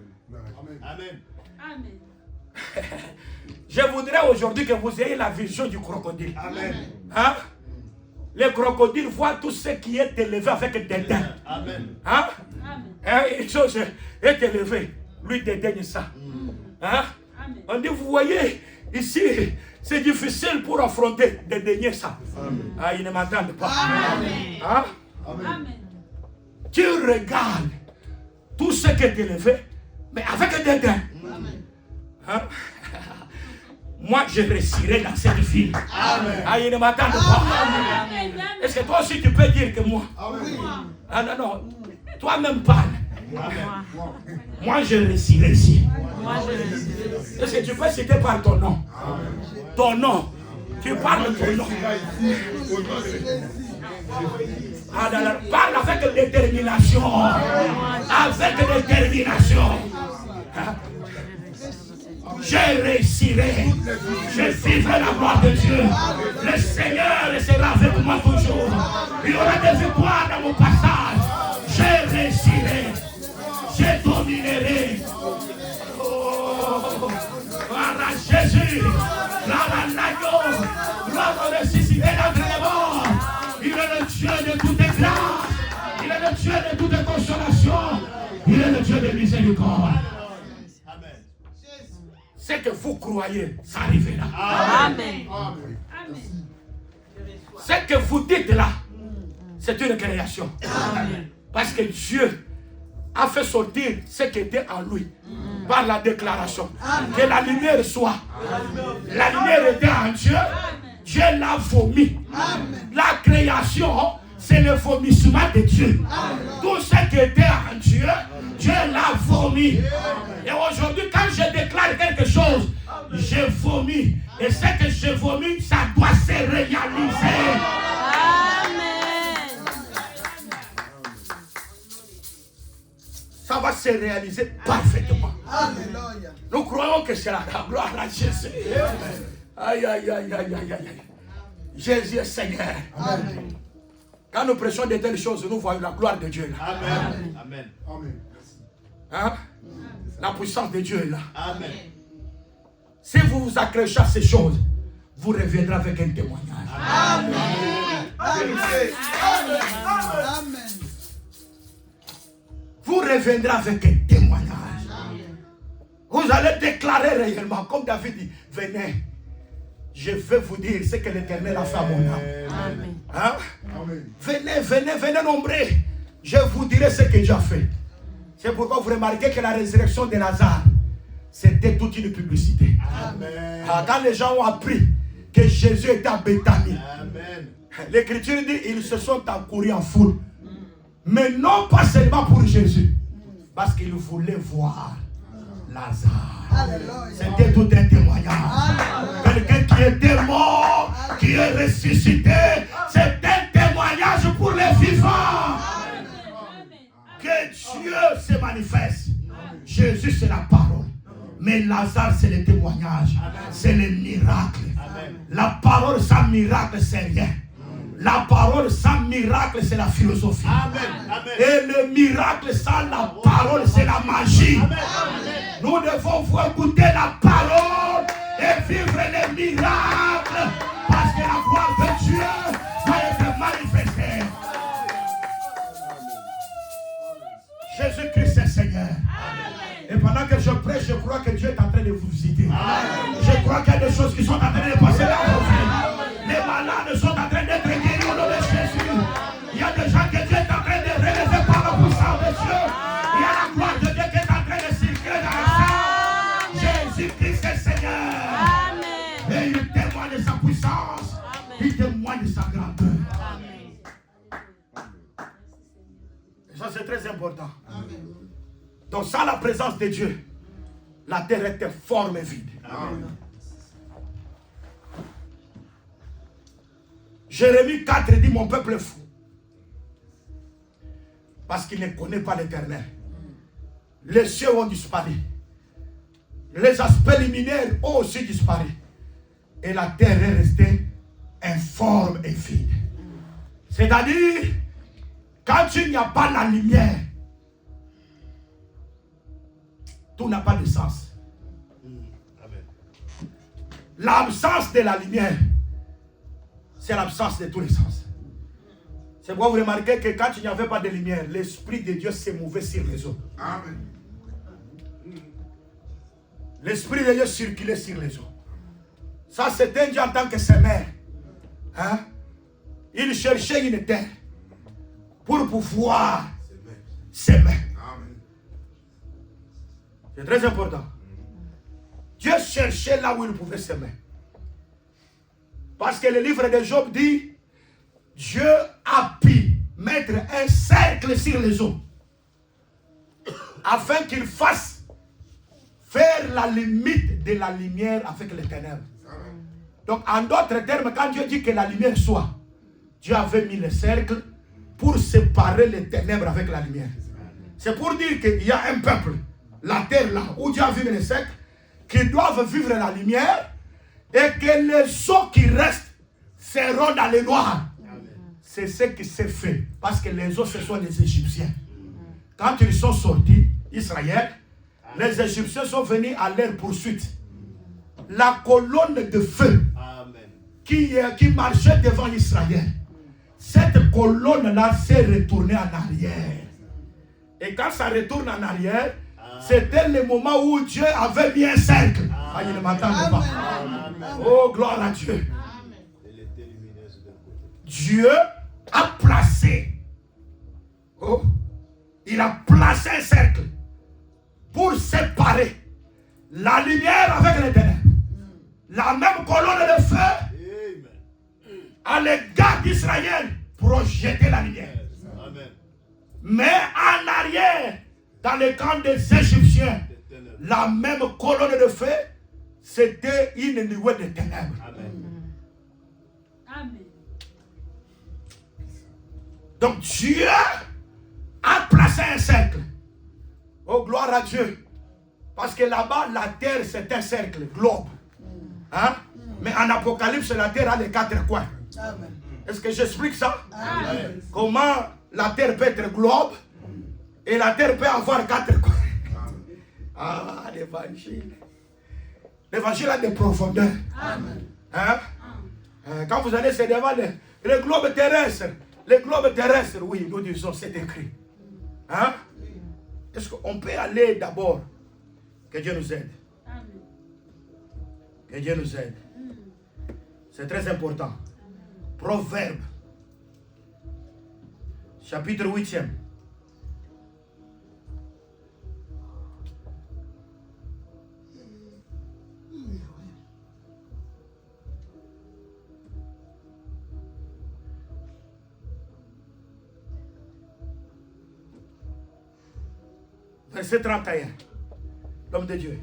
Amen. Amen. Je voudrais aujourd'hui que vous ayez la vision du crocodile. Amen. Hein? Le crocodile voit tout ce qui est élevé avec dédain. Amen. Hein? Amen. Une chose est élevée, lui dédaigne ça. Hein? Amen. On dit, vous voyez, ici, c'est difficile pour affronter, dédaigner ça. Amen. Ah, ils ne m'entendent pas. Amen. Hein? Amen. Tu regardes tout ce qui est élevé, mais avec dédain. Hein? Moi, je réussirai dans cette vie. Amen. Ah, ils ne m'attendent pas. Amen. Est-ce que toi aussi tu peux dire que moi? Amen. Ah non, non. Toi-même parle. Amen. Moi, je réussirai ici. Est-ce que tu peux citer par ton nom? Amen. Ton nom. Tu parles de ton nom. Ah, non, non. Parle avec détermination. Avec détermination. Je réussirai. Je vivrai la gloire de Dieu. Le Seigneur sera avec moi toujours. Il y aura des victoires dans mon passage. Je réussirai. Je dominerai. Oh, gloire à Jésus. Gloire à l'agneau. Gloire au ressuscité d'entre les morts. Il est le Dieu de toute grâce. Il est le Dieu de toute consolation. Il est le Dieu de miséricorde. Ce que vous croyez, ça arrivera. Amen. Amen. Ce que vous dites là, c'est une création. Amen. Parce que Dieu a fait sortir ce qui était en lui par la déclaration. Amen. Que la lumière soit. Amen. La lumière était en Dieu. Amen. Dieu l'a vomi. Amen. La création, c'est le vomissement de Dieu. Amen. Tout ce qui était en Dieu, Dieu l'a vomi. Amen. Et aujourd'hui, quand je déclare quelque chose, j'ai vomi. Et ce que j'ai vomi, ça doit se réaliser. Amen. Ça va se réaliser parfaitement. Alléluia. Nous croyons que c'est la gloire à Jésus. Aïe, aïe, aïe, aïe, aïe, aïe. Jésus est Seigneur. Amen. Quand nous prêchons de telles choses, nous voyons la gloire de Dieu là. Amen. Amen. Amen. Hein? La puissance de Dieu est là. Amen. Si vous vous accrochez à ces choses, vous reviendrez avec un témoignage. Amen. Amen. Amen. Vous reviendrez avec un témoignage. Vous allez déclarer réellement, comme David dit, venez, je vais vous dire ce que l'Éternel a fait à mon âme. Amen. Hein? Amen. Venez, venez, venez nombreux. Je vous dirai ce que Dieu a fait. C'est pourquoi vous remarquez que la résurrection de Lazare, c'était toute une publicité. Amen. Quand les gens ont appris que Jésus était à Béthanie, Amen. l'Écriture dit ils se sont accourus en foule. Mais non pas seulement pour Jésus, parce qu'ils voulaient voir Lazare. Alléluia. C'était tout un témoignage. Quelqu'un qui était mort, qui est ressuscité, c'est un témoignage pour les vivants. Que Dieu se manifeste. Jésus c'est la parole. Mais Lazare c'est le témoignage. C'est le miracle. La parole sans miracle c'est rien. La parole sans miracle c'est la philosophie. Et le miracle sans la parole c'est la magie. Nous devons voir goûter la parole et vivre les miracles. Parce que la gloire de Dieu va être manifestée. Jésus-Christ est Seigneur. Et pendant que je prêche, je crois que Dieu est en train de vous visiter. Je crois qu'il y a des choses qui sont en train de passer dans vos vies. Les malades sont en train d'être guéris au nom de Jésus. Il y a des gens que Dieu est en train de relever par la puissance de Dieu. Il y a la gloire de Dieu qui est en train de circuler dans le sang. Jésus-Christ est Seigneur. Amen. Et il témoigne de sa puissance. Il témoigne de sa grandeur. Amen. Et ça c'est très important. Donc sans la présence de Dieu, la terre était forme et vide. Amen. Jérémie 4 dit mon peuple est fou. Parce qu'il ne connaît pas l'Éternel. Les cieux ont disparu. Les aspects liminaires ont aussi disparu. Et la terre est restée informe et vide. C'est-à-dire, quand il n'y a pas la lumière, tout n'a pas de sens. Amen. L'absence de la lumière, c'est l'absence de tous les sens. C'est pourquoi vous remarquez que quand il n'y avait pas de lumière, l'Esprit de Dieu s'est mouvé sur les eaux. Amen. L'Esprit de Dieu circulait sur les eaux. Ça, c'était un Dieu en tant que semeur. Hein? Il cherchait une terre pour pouvoir s'aimer. C'est très important. Dieu cherchait là où il pouvait s'aimer. Parce que le livre de Job dit, Dieu a pu mettre un cercle sur les eaux afin qu'il fasse faire la limite de la lumière avec les ténèbres. Donc en d'autres termes, quand Dieu dit que la lumière soit, Dieu avait mis le cercle pour séparer les ténèbres avec la lumière. C'est pour dire qu'il y a un peuple, la terre là, où Dieu a vu les cercles, qui doivent vivre la lumière, et que les eaux qui restent seront dans le noir. C'est ce qui s'est fait. Parce que les eaux, ce sont les Égyptiens. Quand ils sont sortis, Israël, les Égyptiens sont venus à leur poursuite. La colonne de feu qui marchait devant Israël, cette colonne-là s'est retournée en arrière. Et quand ça retourne en arrière, c'était le moment où Dieu avait mis un cercle. Ah, il ne m'entend pas. Oh, gloire à Dieu. Dieu a placé. Oh, il a placé un cercle pour séparer la lumière avec les ténèbres. La même colonne de feu à l'égard d'Israël projetait la lumière. Mais en arrière, dans le camp des Égyptiens, la même colonne de feu c'était une nuée de ténèbres. Amen. Amen. Donc Dieu a placé un cercle. Oh, gloire à Dieu. Parce que là-bas, la terre, c'est un cercle, globe. Hein? Mais en Apocalypse, la terre a les 4 coins. Est-ce que j'explique ça? Amen. Comment la terre peut être globe et la terre peut avoir 4 coins. Ah, l'évangile. L'évangile a des profondeurs. Amen. Hein? Quand vous allez, c'est devant le globe terrestre. Le globe terrestre, oui, nous disons, c'est écrit. Hein? Est-ce qu'on peut aller d'abord? Que Dieu nous aide. Amen. Que Dieu nous aide. C'est très important. Proverbe. Chapitre 8e. Verset 31. L'homme de Dieu.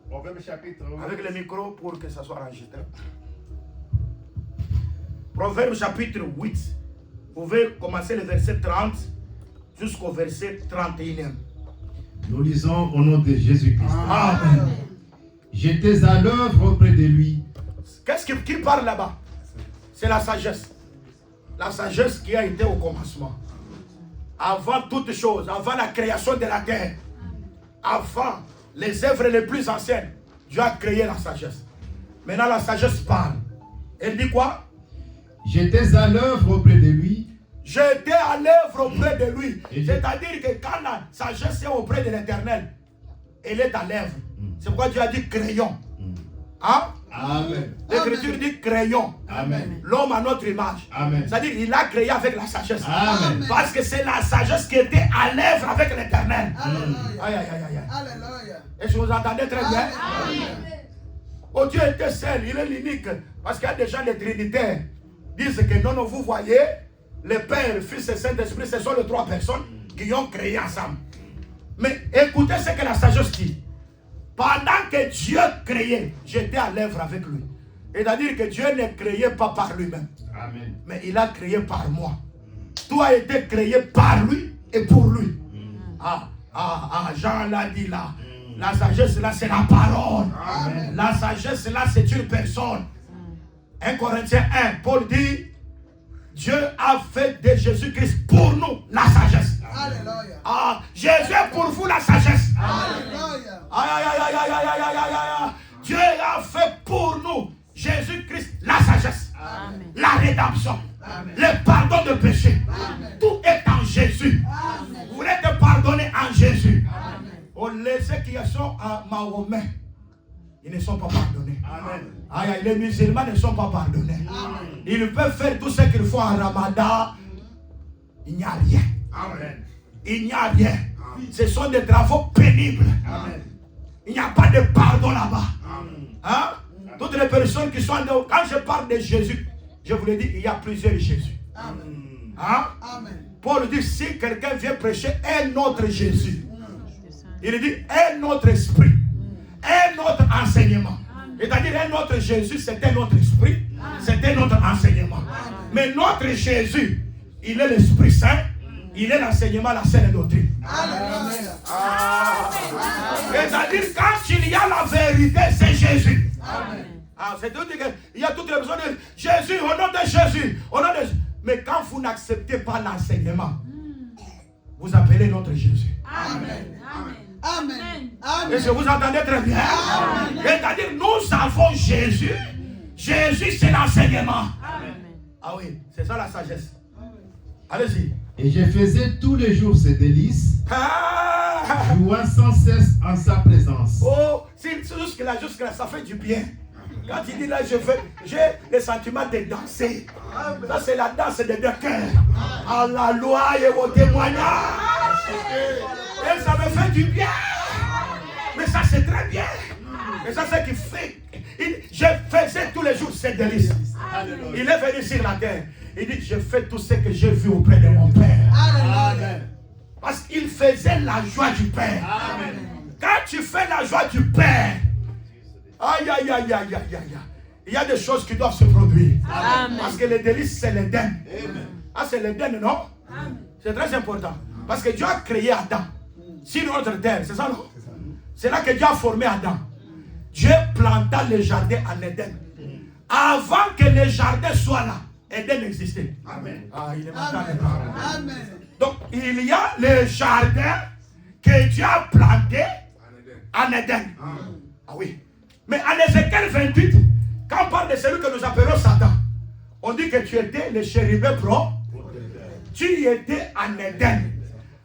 Proverbe chapitre 8. Avec le micro pour que ça soit enregistré. Proverbe chapitre 8. Vous pouvez commencer le verset 30 jusqu'au verset 31. Nous lisons au nom de Jésus-Christ. Amen. J'étais à l'œuvre auprès de lui. Qu'est-ce qui parle là-bas? C'est la sagesse. La sagesse qui a été au commencement. Avant toute chose, avant la création de la terre, avant les œuvres les plus anciennes, Dieu a créé la sagesse. Maintenant, la sagesse parle. Elle dit quoi? J'étais à l'œuvre auprès de lui. J'étais à l'œuvre auprès de lui. C'est-à-dire que quand la sagesse est auprès de l'Éternel, elle est à l'œuvre. C'est pourquoi Dieu a dit créons. Hein? Amen. L'Écriture dit créons. Amen. L'homme à notre image. Amen. C'est-à-dire qu'il a créé avec la sagesse. Amen. Parce que c'est la sagesse qui était à l'œuvre avec l'Éternel. Aïe, aïe, aïe, aïe. Alléluia. Est-ce que vous entendez très bien? Oh, Dieu était seul, il est l'unique. Parce qu'il y a des gens, les trinitaires, disent que non, non, vous voyez, le Père, Fils et Saint-Esprit, ce sont les 3 personnes qui ont créé ensemble. Mais écoutez ce que la sagesse dit. Pendant que Dieu créait, j'étais à l'œuvre avec lui. C'est-à-dire que Dieu ne créait pas par lui-même. Amen. Mais il a créé par moi. Tout a été créé par lui et pour lui. Jean l'a dit là. La sagesse là, c'est la parole. Amen. La sagesse là, c'est une personne. 1 Corinthiens 1, Paul dit, Dieu a fait de Jésus-Christ pour nous la sagesse. Alléluia. Jésus est pour vous la sagesse. Alléluia. Aïe, aïe, aïe, aïe, aïe, aïe, aïe, aïe. Dieu a fait pour nous, Jésus-Christ, la sagesse, Amen. la rédemption, le pardon de péché. Tout est en Jésus. Vous voulez te pardonner en Jésus. Oh, ceux qui sont à Mahomet, ils ne sont pas pardonnés. Amen. Aïe, aïe, les musulmans ne sont pas pardonnés. Ils peuvent faire tout ce qu'ils font en Ramadan. Il n'y a rien. Amen. Il n'y a rien. Ce sont des travaux pénibles. Amen. Il n'y a pas de pardon là-bas. Amen. Hein? Toutes les personnes qui sont là, quand je parle de Jésus, je vous l'ai dit, il y a plusieurs Jésus. Amen. Hein? Amen. Paul dit, si quelqu'un vient prêcher un autre Jésus, il dit un autre esprit, un autre enseignement. C'est-à-dire un autre Jésus, c'est un autre esprit, c'est un autre enseignement. Mais notre Jésus, il est l'Esprit Saint, il est l'enseignement, la saine doctrine. Alléluia. C'est-à-dire quand il y a la vérité, c'est Jésus. Amen. C'est-à-dire qu'il y a toutes les personnes de Jésus, au nom de Jésus, au nom de Jésus. Mais quand vous n'acceptez pas l'enseignement, vous appelez notre Jésus. Amen. Amen. Amen. Est-ce que vous entendez très bien? C'est-à-dire nous avons Jésus. Jésus, c'est l'enseignement. Amen. Ah oui, c'est ça la sagesse. Allez-y. Et je faisais tous les jours ses délices, Ah! jouant sans cesse en sa présence. Oh, jusque-là, ça fait du bien. Quand il dit là, j'ai le sentiment de danser. Ça, c'est la danse des 2 cœurs. À la loi et au témoignage. Et ça me fait du bien. Mais ça, c'est très bien. Et ça, c'est ce qui fait. Je faisais tous les jours ces délices. Il est venu sur la terre. Il dit, je fais tout ce que j'ai vu auprès de mon Père. Alléluia. Parce qu'il faisait la joie du Père. Quand tu fais la joie du Père, aïe, aïe, aïe, aïe, aïe, aïe, il y a des choses qui doivent se produire. Amen. Parce que les délices, c'est l'Éden. Ah, c'est l'Éden, non? C'est très important. Parce que Dieu a créé Adam sur notre terre, c'est ça, non? C'est là que Dieu a formé Adam. Dieu planta le jardin en Éden. Avant que le jardin soit là, Éden existait. Amen. Ah, il est Amen. maintenant. Amen. Donc, il y a le jardin que Dieu a planté en Éden. Ah oui. Mais en Ézéchiel 28, quand on parle de celui que nous appelons Satan, on dit que tu étais le chérubin pro. Tu y étais en Éden.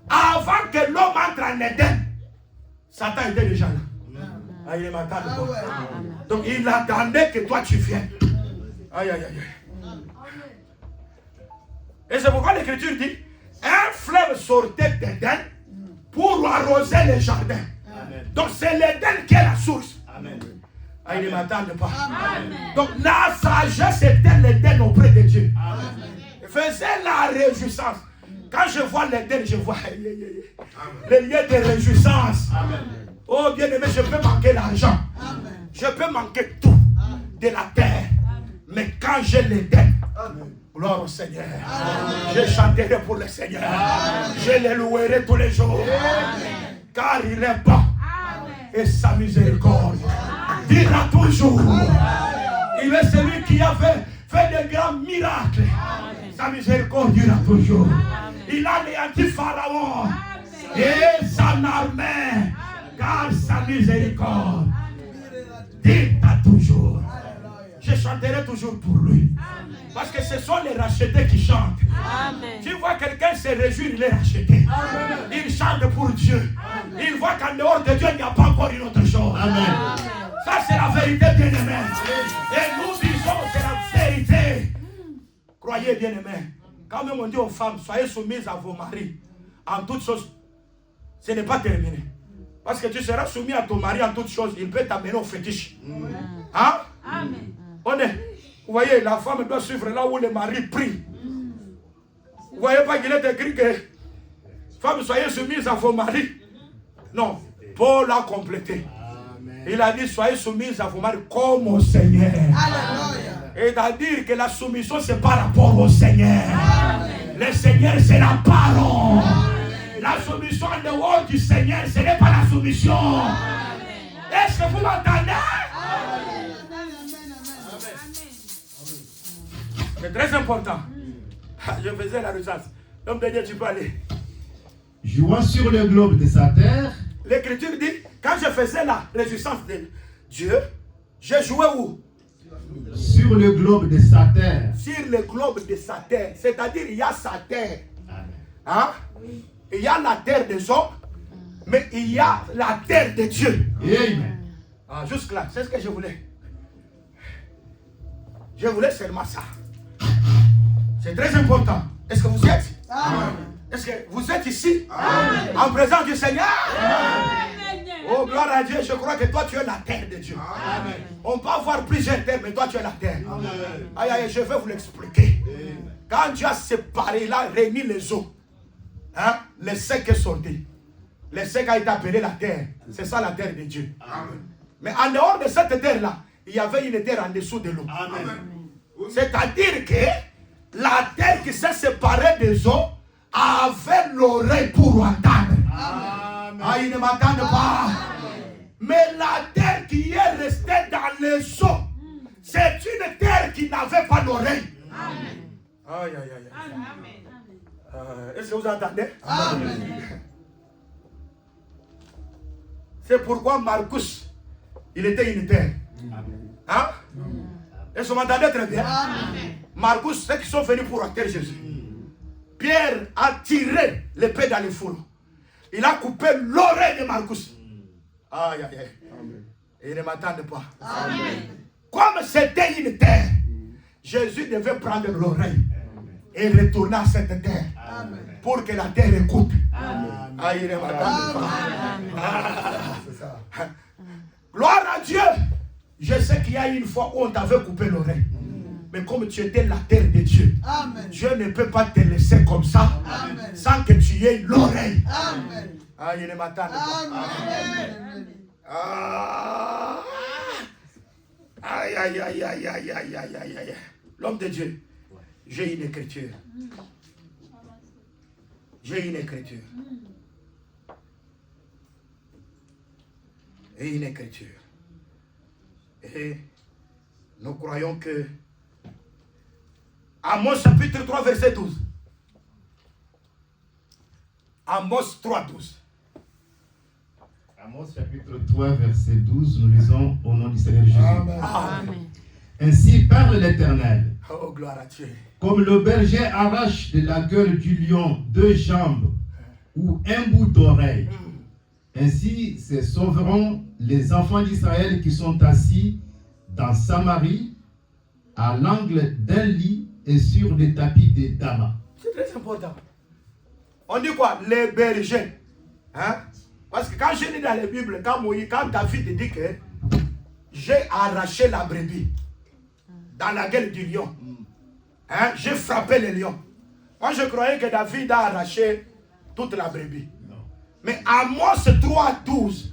Avant que l'homme entre en Éden, Satan était déjà là. Ah, il est maintenant. Ah ouais. Donc, il attendait que toi tu viennes. Aïe, aïe, aïe. Et c'est pourquoi l'Écriture dit, un fleuve sortait d'Éden pour arroser les jardins. Amen. Donc c'est l'Éden qui est la source. Amen. Ah, il ne m'attend pas. Amen. Donc la sagesse était l'Éden auprès de Dieu. Amen. Faisait la réjouissance. Quand je vois l'Éden, je vois les lieux de réjouissance. Oh bien-aimé, je peux manquer l'argent. Je peux manquer tout de la terre. Mais quand j'ai l'Éden, gloire au Seigneur. Je chanterai pour le Seigneur. Je le louerai tous les jours. Car il est bon. Et sa miséricorde dira toujours. Il est celui qui a fait de grands miracles. Sa miséricorde dira toujours. Il a anéanti Pharaon et son armée. Car sa miséricorde dira toujours. Je chanterai toujours pour lui. Parce que ce sont les rachetés qui chantent. Amen. Tu vois quelqu'un se réjouir, il est racheté. Il chante pour Dieu. Il voit qu'en dehors de Dieu, il n'y a pas encore une autre chose. Ça, c'est la vérité, bien-aimé. Et nous disons, c'est la vérité. Croyez, bien-aimé. Quand même on dit aux femmes, soyez soumises à vos maris en toutes choses. Ce n'est pas terminé. Parce que tu seras soumis à ton mari en toutes choses. Il peut t'amener au fétiche. Hein? Amen. On est. Vous voyez, la femme doit suivre là où le mari prie. Vous voyez pas qu'il est écrit que femmes, soyez soumises à vos maris. Non, Paul a complété. Il a dit, soyez soumises à vos maris comme au Seigneur. Alléluia. C'est-à-dire que la soumission, c'est par rapport au Seigneur. Le Seigneur, c'est la parole. La soumission en dehors du Seigneur, ce n'est pas la soumission. Est-ce que vous m'entendez? C'est très important. Je faisais la résistance. L'homme de Dieu, tu peux aller. Jouant sur le globe de sa terre, L'Écriture dit, quand je faisais la résistance de Dieu, je jouais où? sur le globe de sa terre, Sur le globe de sa terre. C'est-à-dire, il y a sa terre. Hein? Il y a la terre des hommes, mais il y a la terre de Dieu. Amen. Ah, jusque là, c'est ce que je voulais. Je voulais seulement ça. C'est très important. Est-ce que vous êtes? Amen. Est-ce que vous êtes ici? En présence du Seigneur? Oh, gloire à Dieu, je crois que toi tu es la terre de Dieu. On peut avoir plusieurs terres, mais toi tu es la terre. Aïe, aïe, je vais vous l'expliquer. Quand Dieu a séparé, il a réuni les eaux. Hein? Le sec est sorti. Le sec a été appelé la terre. C'est ça la terre de Dieu. Mais en dehors de cette terre-là, il y avait une terre en dessous de l'eau. C'est-à-dire que la terre qui s'est séparée des eaux avait l'oreille pour entendre. Ah, ils ne m'entendent pas. Mais la terre qui est restée dans les eaux, c'est une terre qui n'avait pas d'oreille. Aïe, aïe, aïe. Est-ce que vous entendez? C'est pourquoi Marcus, il était une terre. Hein? Est-ce que vous m'entendez très bien? Marcus, ceux qui sont venus pour accueillir Jésus. Pierre a tiré l'épée dans le four. Il a coupé l'oreille de Marcus. Aïe, aïe, aïe. Il ne m'entendent pas. Comme c'était une terre, Jésus devait prendre l'oreille et retourner à cette terre pour que la terre écoute. Aïe, il ne m'entendent pas. Gloire à Dieu. Je sais qu'il y a une fois où on t'avait coupé l'oreille. Mais comme tu étais la terre de Dieu, Dieu ne peut pas te laisser comme ça sans que tu aies l'oreille. Ah, il ne m'attend pas. Amen. Ah. Aïe, aïe, aïe, aïe, aïe, aïe, aïe, aïe, aïe. L'homme de Dieu, j'ai une écriture. J'ai une écriture. Et une écriture. Et nous croyons que Amos chapitre 3 verset 12. Amos 3 12. Amos chapitre 3 verset 12, nous lisons au nom du Seigneur Jésus. Amen. Ainsi parle l'Éternel. Oh, gloire à Dieu. Comme le berger arrache de la gueule du lion 2 jambes ou un bout d'oreille, ainsi se sauveront les enfants d'Israël qui sont assis dans Samarie, à l'angle d'un lit et sur des tapis de damas. C'est très important. On dit quoi? Les bergers. Hein? Parce que quand je lis dans la Bible, quand David dit que j'ai arraché la brebis dans la gueule du lion, hein? J'ai frappé le lion. Moi je croyais que David a arraché toute la brebis. Non. Mais Amos 3:12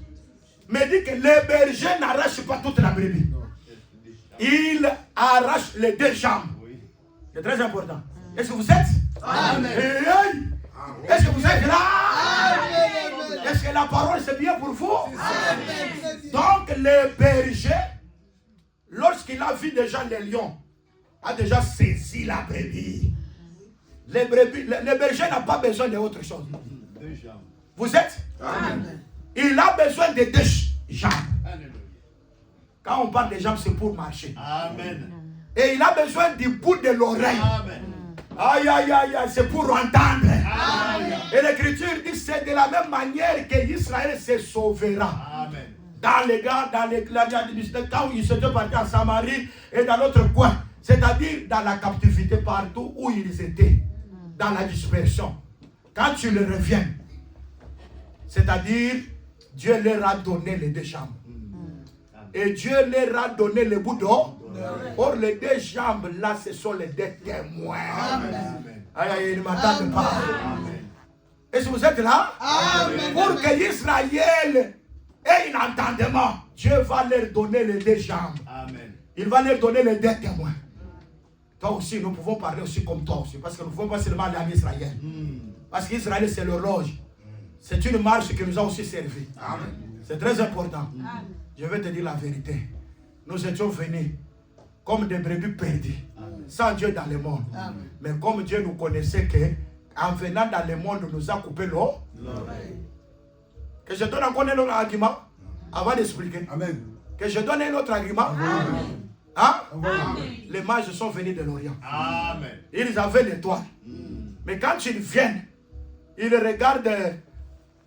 me dit que les bergers n'arrachent pas toute la brebis. Ils arrachent les 2 jambes. C'est très important. Est-ce que vous êtes? Amen. Est-ce que vous êtes là? Amen. Est-ce que la parole c'est bien pour vous? Amen. Donc le berger, lorsqu'il a vu déjà les lions, a déjà saisi la brebis. Le berger n'a pas besoin d'autre chose. 2 jambes. Vous êtes? Amen. Il a besoin de 2 jambes. Alléluia. Quand on parle des jambes, c'est pour marcher. Amen. Et il a besoin du bout de l'oreille. Amen. Aïe, aïe, aïe, aïe, c'est pour entendre. Amen. Et l'écriture dit c'est de la même manière que Israël se sauvera. Amen. Dans les gars, quand ils étaient partis à Samarie et dans l'autre coin. C'est-à-dire dans la captivité partout où ils étaient. Dans la dispersion. Quand tu les reviens, c'est-à-dire Dieu leur a donné les 2 jambes. Et Dieu leur a donné le bout d'or. Or les 2 jambes là, ce sont les 2 témoins. Amen. Aïe, aïe, ne m'attendent pas. Amen. Est-ce que vous êtes là? Amen. Pour que Israël ait un entendement, Dieu va leur donner les 2 jambes. Amen. Il va leur donner les 2 témoins. Toi aussi, nous pouvons parler aussi comme toi aussi. Parce que nous ne pouvons pas seulement aller en Israël. Parce qu'Israël, c'est l'horloge. C'est une marche qui nous a aussi servi. C'est très important. Je vais te dire la vérité. Nous étions venus comme des brebis perdues. Sans Dieu dans le monde. Amen. Mais comme Dieu nous connaissait que en venant dans le monde, nous a coupé l'eau. Que je donne encore un autre argument avant d'expliquer. Amen. Que je donne un autre argument. Hein? Les mages sont venus de l'Orient. Amen. Ils avaient l'étoile. Mais quand ils viennent, ils regardent,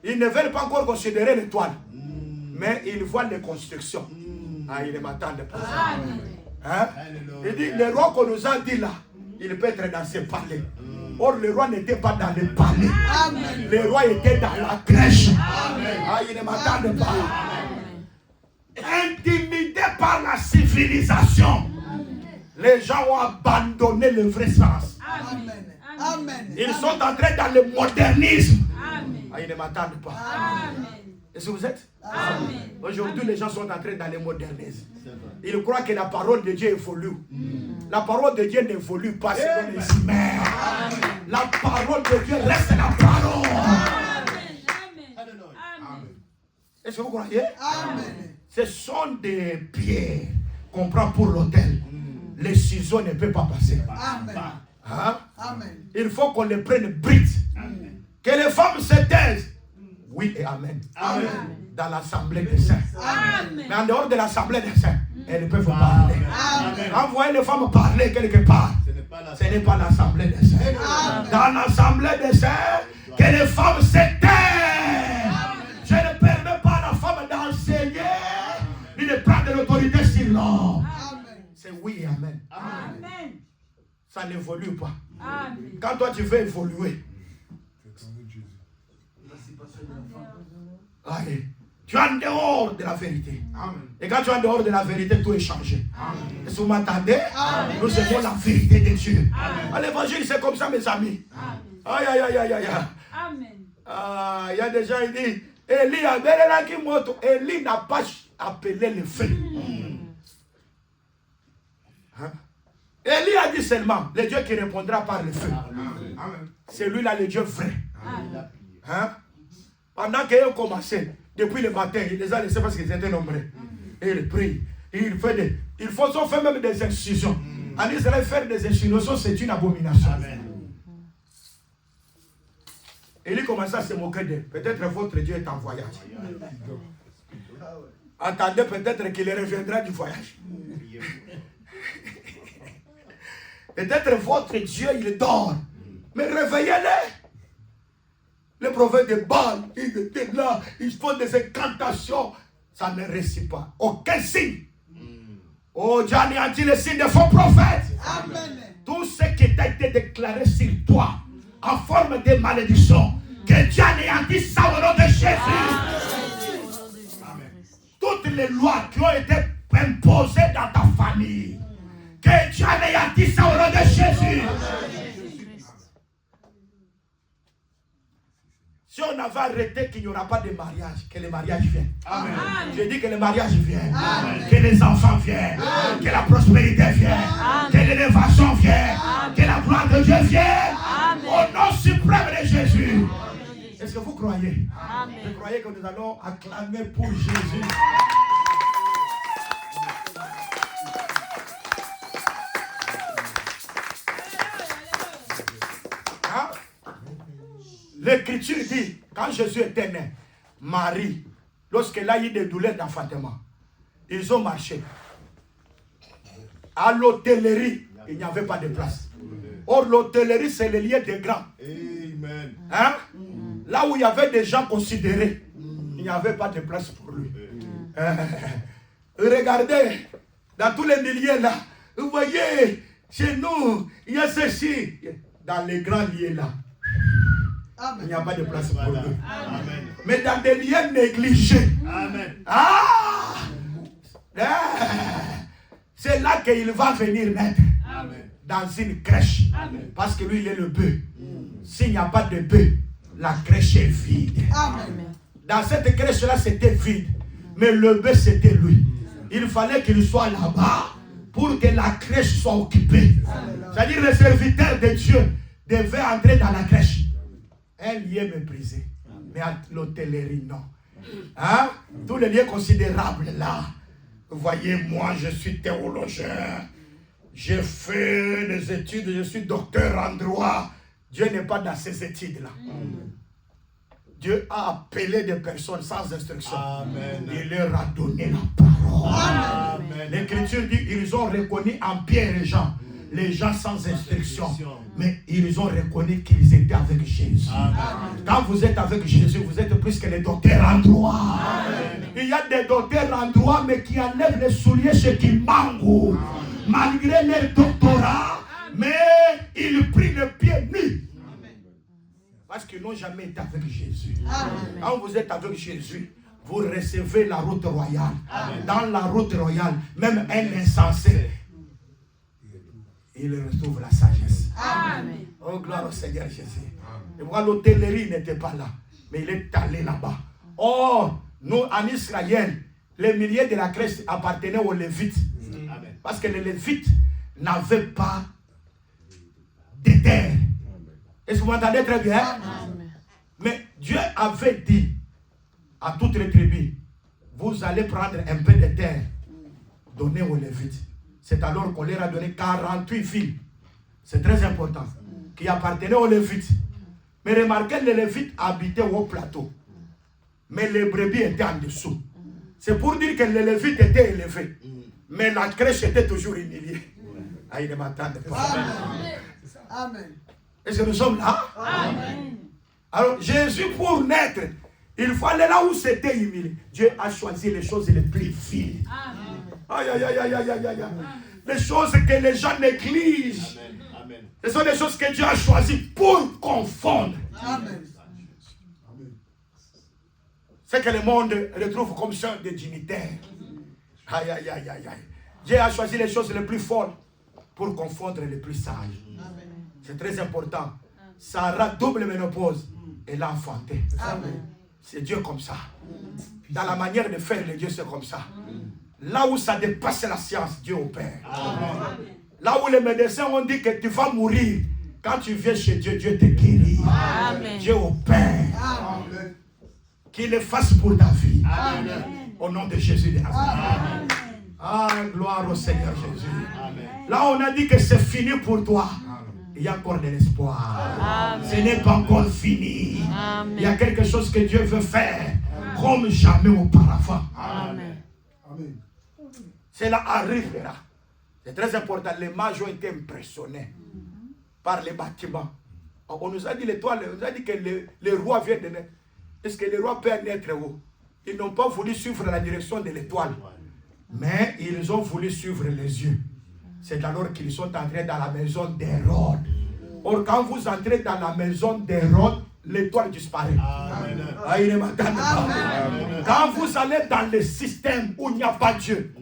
ils ne veulent pas encore considérer l'étoile. Mais ils voient les constructions. Ah, ils ne m'attendent pas. Hein? Alléluia. Il dit, le roi qu'on nous a dit là, il peut être dans ses palais. Or, le roi n'était pas dans le palais. Amen. Le roi était dans la crèche. Ah, il ne m'attendent pas. Intimidés par la civilisation, les gens ont abandonné le vrai sens. Amen. Amen. Ils sont entrés dans le modernisme. Amen. Ah, ils ne m'attendent pas. Amen. Est-ce que vous êtes? Amen. Aujourd'hui, les gens sont entrés dans le modernisme. C'est vrai. Ils croient que la parole de Dieu évolue. La parole de Dieu n'évolue pas selon les humains. La parole de Dieu reste la parole. Amen. Alléluia. Amen. Est-ce que vous croyez? Amen. Ce sont des pierres qu'on prend pour l'autel. Les ciseaux ne peuvent pas passer. Amen. Hein? Amen. Il faut qu'on les prenne brutes. Que les femmes se taisent. Oui et amen. Amen. Dans l'assemblée des saints. Amen. Mais en dehors de l'assemblée des saints, elles peuvent parler. Amen. Envoyez les femmes parler quelque part. Ce n'est pas la Ce n'est pas l'assemblée des saints. Amen. Dans l'assemblée des saints, que les femmes se taisent. Je ne permets pas à la femme d'enseigner ni de prendre de l'autorité sur l'homme. Amen. C'est oui et amen. Amen. Ça n'évolue pas. Amen. Quand toi tu veux évoluer, allez, tu es en dehors de la vérité. Et quand tu es en dehors de la vérité, tout est changé. Est-ce que vous m'entendez? Nous aimons la vérité de Dieu. À l'évangile, c'est comme ça, mes amis. Amen. Aïe, aïe, aïe, aïe, aïe. Amen. Ah, il y a des gens qui disent, Élie n'a pas appelé le feu. Hein? Élie a dit seulement, le Dieu qui répondra par le feu. C'est lui-là le Dieu vrai. Hein? Pendant qu'ils ont commencé, depuis le matin, il les a laissés parce qu'ils étaient nombreux. Et il prie. Il fait même des incisions. En Israël, faire des insinuations, c'est une abomination. Élie commençait à se moquer d'eux. Peut-être votre Dieu est en voyage. Attendez peut-être qu'il reviendra du voyage. Peut-être votre Dieu, il dort. Mais réveillez-les. Le prophète de Baal, ils étaient là, ils font des incantations. Ça ne réussit pas. Aucun signe. Oh, Dieu anéantit le signe de faux prophètes. Amen. Tout ce qui a été déclaré sur toi, en forme de malédiction, que Dieu anéantisse ça au nom de Jésus. Amen. Toutes les lois qui ont été imposées dans ta famille, que Dieu anéantisse ça au nom de Jésus. Si on avait arrêté qu'il n'y aura pas de mariage, que le mariage vienne. Amen. Je dis que le mariage vienne. Amen. Que les enfants viennent. Amen. Que la prospérité vienne. Amen. Que l'élévation vienne. Amen. Que la gloire de Dieu vienne. Amen. Au nom suprême de Jésus. Amen. Est-ce que vous croyez? Amen. Vous croyez que nous allons acclamer pour Jésus? Hein? L'Écriture dit, quand Jésus était né, Marie, lorsqu'elle a eu des douleurs d'enfantement, ils ont marché. À l'hôtellerie, il n'y avait pas de place. Or, l'hôtellerie, c'est le lieu des grands. Amen. Hein? Là où il y avait des gens considérés, il n'y avait pas de place pour lui. Regardez, dans tous les milieux là, vous voyez, chez nous, il y a ceci. Dans les grands lieux là, il n'y a pas de place pour lui. Amen. Mais dans des lieux négligés, amen. C'est là qu'il va venir naître. Amen. Dans une crèche. Amen. Parce que lui, il est le bœuf. S'il n'y a pas de bœuf, la crèche est vide. Amen. Dans cette crèche-là, c'était vide. Mais le bœuf, c'était lui. Il fallait qu'il soit là-bas pour que la crèche soit occupée. C'est-à-dire le serviteur de Dieu devait entrer dans la crèche. Un lieu méprisé. Mais à l'hôtellerie, non. Hein? Tous les lieux considérables là. Vous voyez, moi, je suis théologien. J'ai fait des études, je suis docteur en droit. Dieu n'est pas dans ces études-là. Dieu a appelé des personnes sans instruction. Amen. Il leur a donné la parole. L'Écriture dit qu'ils ont reconnu en Pierre et Jean, les gens sans instruction. Mais ils ont reconnu qu'ils étaient avec Jésus. Amen. Quand vous êtes avec Jésus, vous êtes plus que les docteurs en droit. Amen. Il y a des docteurs en droit, mais qui enlèvent les souliers chez qui mangent. Malgré leur doctorat, mais ils prient le pied nu. Parce qu'ils n'ont jamais été avec Jésus. Amen. Quand vous êtes avec Jésus, vous recevez la route royale. Amen. Dans la route royale, même un insensé, il retrouve la sagesse. Amen. Oh, gloire au Seigneur Jésus. Amen. Et voilà, l'hôtellerie n'était pas là, mais il est allé là-bas. Or, nous, en Israël, les milliers de la crèche appartenaient aux Lévites. Amen. Parce que les Lévites n'avaient pas de terre. Est-ce que vous m'entendez très bien? Amen. Mais Dieu avait dit à toutes les tribus, vous allez prendre un peu de terre, donner aux Lévites. C'est alors qu'on leur a donné 48 villes. C'est très important. Qui appartenaient aux Lévites. Mais remarquez, les Lévites habitaient au plateau. Mais les brebis étaient en dessous. C'est pour dire que les Lévites étaient élevés. Mais la crèche était toujours humiliée. Ah, ils ne m'entendent pas. Amen. Amen. Est-ce que nous sommes là? Amen. Alors, Jésus, pour naître, il fallait là où c'était humilié. Dieu a choisi les choses les plus viles. Aïe, aïe, aïe, aïe, aïe, aïe, aïe. Les choses que les gens négligent. Amen. Ce sont des choses que Dieu a choisies pour confondre. Amen. C'est que le monde retrouve comme ça des dignitaires. Aïe, aïe, aïe, aïe, aïe. Dieu a choisi les choses les plus folles pour confondre les plus sages. C'est très important. Sarah, double ménopause. et l'a enfanté. C'est Dieu comme ça. Dans la manière de faire les dieux, c'est comme ça. Là où ça dépasse la science, Dieu opère. Là où les médecins ont dit que tu vas mourir, quand tu viens chez Dieu, Dieu te guérit. Dieu opère. Qu'il le fasse pour ta vie. Au nom de Jésus de Nazareth. Ah, gloire au Seigneur Jésus. Là, on a dit que c'est fini pour toi. Il y a encore de l'espoir. Ce n'est pas encore fini. Il y a quelque chose que Dieu veut faire comme jamais auparavant. Cela arrivera. C'est très important. Les mages ont été impressionnés par les bâtiments. On nous a dit l'étoile, on nous a dit que les rois viennent de naître. Est-ce que les rois peuvent naître haut? Ils n'ont pas voulu suivre la direction de l'étoile. Mais ils ont voulu suivre les yeux. C'est alors qu'ils sont entrés dans la maison d'Hérode. Or, quand vous entrez dans la maison d'Hérode, l'étoile disparaît. Ah, il ne m'entend pas. Quand vous allez dans le système où il n'y a pas Dieu,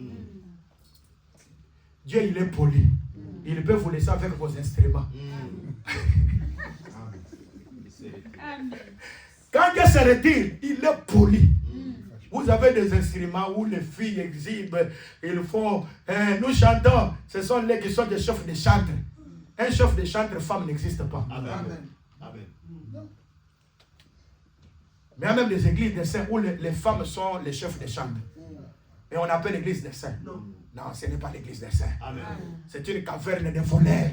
Dieu, il est poli. Il peut vous laisser avec vos instruments. Quand Dieu se retire, il est poli. Vous avez des instruments où les filles exhibent, ils font, nous chantons, ce sont les qui sont des chefs de chantre. Un chef de chantre femme n'existe pas. Amen. Mais il y a même des églises de saints où les femmes sont les chefs de chantre. Et on appelle l'église des saints. Non, ce n'est pas l'église des saints. C'est une caverne de voleurs.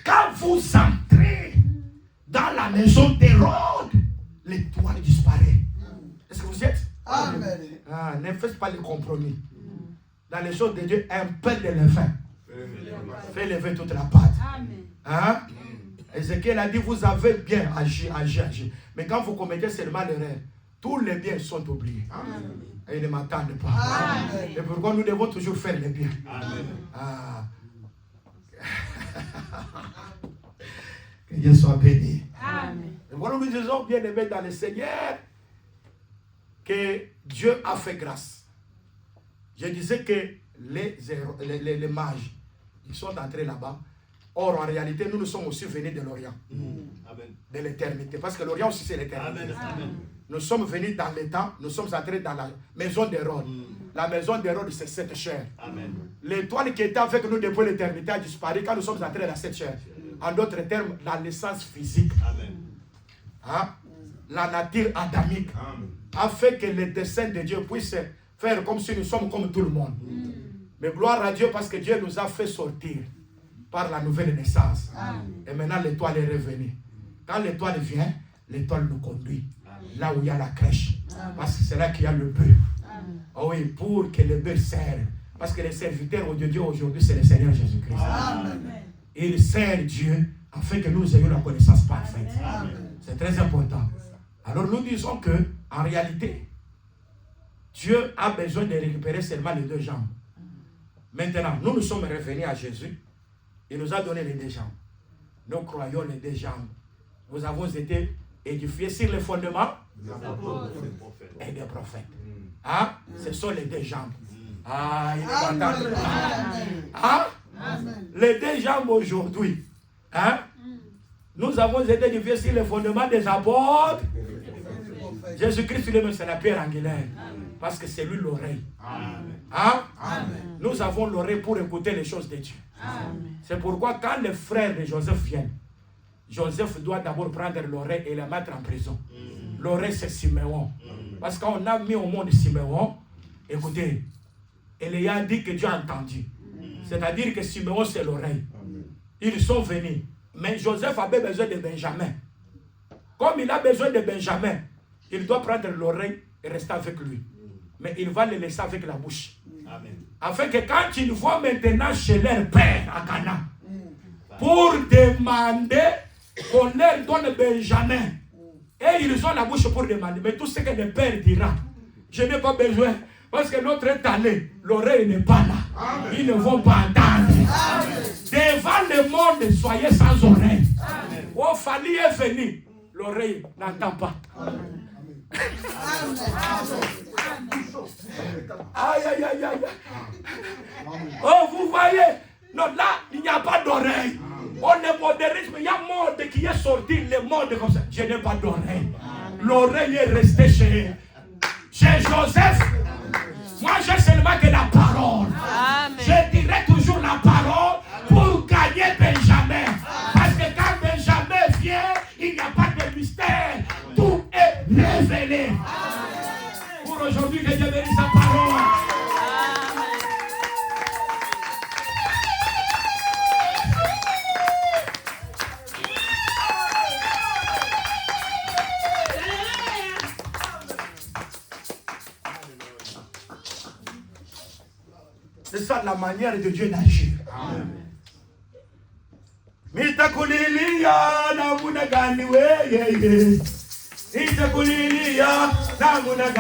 Quand vous entrez dans la maison d'Hérode, l'étoile disparaît. Est-ce que vous y êtes? Amen. Ah, ne faites pas les compromis. Dans les choses de Dieu, un peu de levain fait lever toute la pâte. Hein? Ézéchiel a dit, vous avez bien agi. Mais quand vous commettez seulement l'erreur, tous les biens sont oubliés. Et ils ne m'entendent pas. Amen. Et pourquoi nous devons toujours faire les biens? Ah. Que Dieu soit béni. Et voilà, nous disons, bien aimés dans le Seigneur, que Dieu a fait grâce. Je disais que les mages, ils sont entrés là-bas. Or, en réalité, nous sommes aussi venus de l'Orient, de l'éternité. Parce que l'Orient aussi, c'est l'éternité. Nous sommes venus dans le temps, nous sommes entrés dans la maison d'Hérode. La maison d'Hérode, c'est cette chair. L'étoile qui était avec nous depuis l'éternité a disparu quand nous sommes entrés dans cette chair. En d'autres termes, la naissance physique. Hein? La nature adamique a fait que le dessein de Dieu puisse faire comme si nous sommes comme tout le monde. Mais gloire à Dieu parce que Dieu nous a fait sortir par la nouvelle naissance. Et maintenant l'étoile est revenue. Quand l'étoile vient, l'étoile nous conduit là où il y a la crèche. Parce que c'est là qu'il y a le bœuf. Oh oui, pour que le bœuf serve. Parce que le serviteur de Dieu aujourd'hui, c'est le Seigneur Jésus-Christ. Il sert Dieu afin que nous ayons la connaissance parfaite. C'est très important. Alors nous disons que, en réalité, Dieu a besoin de récupérer seulement les deux jambes. Maintenant, nous sommes revenus à Jésus. Il nous a donné les deux jambes. Nous croyons les deux jambes. Nous avons été édifiés sur les fondements et des prophètes. Hein? Ce sont les deux jambes. Ah, il est content. Hein? Les deux jambes aujourd'hui. Hein? Nous avons été édifiés sur les fondements des apôtres. Jésus-Christ lui-même, c'est la pierre angulaire. Parce que c'est lui l'oreille. Hein? Nous avons l'oreille pour écouter les choses de Dieu. C'est pourquoi quand les frères de Joseph viennent, Joseph doit d'abord prendre l'oreille et la mettre en prison. L'oreille, c'est Siméon. Parce qu'on a mis au monde Siméon, écoutez, Eléa a dit que Dieu a entendu. C'est-à-dire que Siméon, c'est l'oreille. Ils sont venus. Mais Joseph avait besoin de Benjamin. Comme il a besoin de Benjamin, il doit prendre l'oreille et rester avec lui. Mais il va le laisser avec la bouche. Afin que quand ils vont maintenant chez leur père à Cana, pour demander qu'on leur donne Benjamin, et ils ont la bouche pour demander. Mais tout ce que le père dira, je n'ai pas besoin. Parce que notre talent, l'oreille n'est pas là. Ils ne vont pas entendre. Devant le monde, soyez sans oreille. Oh, Fali est venu. L'oreille n'entend pas. Aïe, aïe, aïe, aïe. Oh, vous voyez. Non, là, il Il n'y a pas d'oreille. On est modériste, mais il y a un monde qui est sorti, le monde comme ça. Je n'ai pas d'oreille. L'oreille est restée chez Joseph. Moi, j'ai seulement que la parole. Amen. Je dirai toujours la parole pour gagner Benjamin. Parce que quand Benjamin vient, il n'y a pas de mystère. Tout est révélé. Pour aujourd'hui, que Dieu bénisse sa parole. C'est ça la manière de Dieu d'agir. Mitakulilia na munagani weye. Mitakulilia na munagani.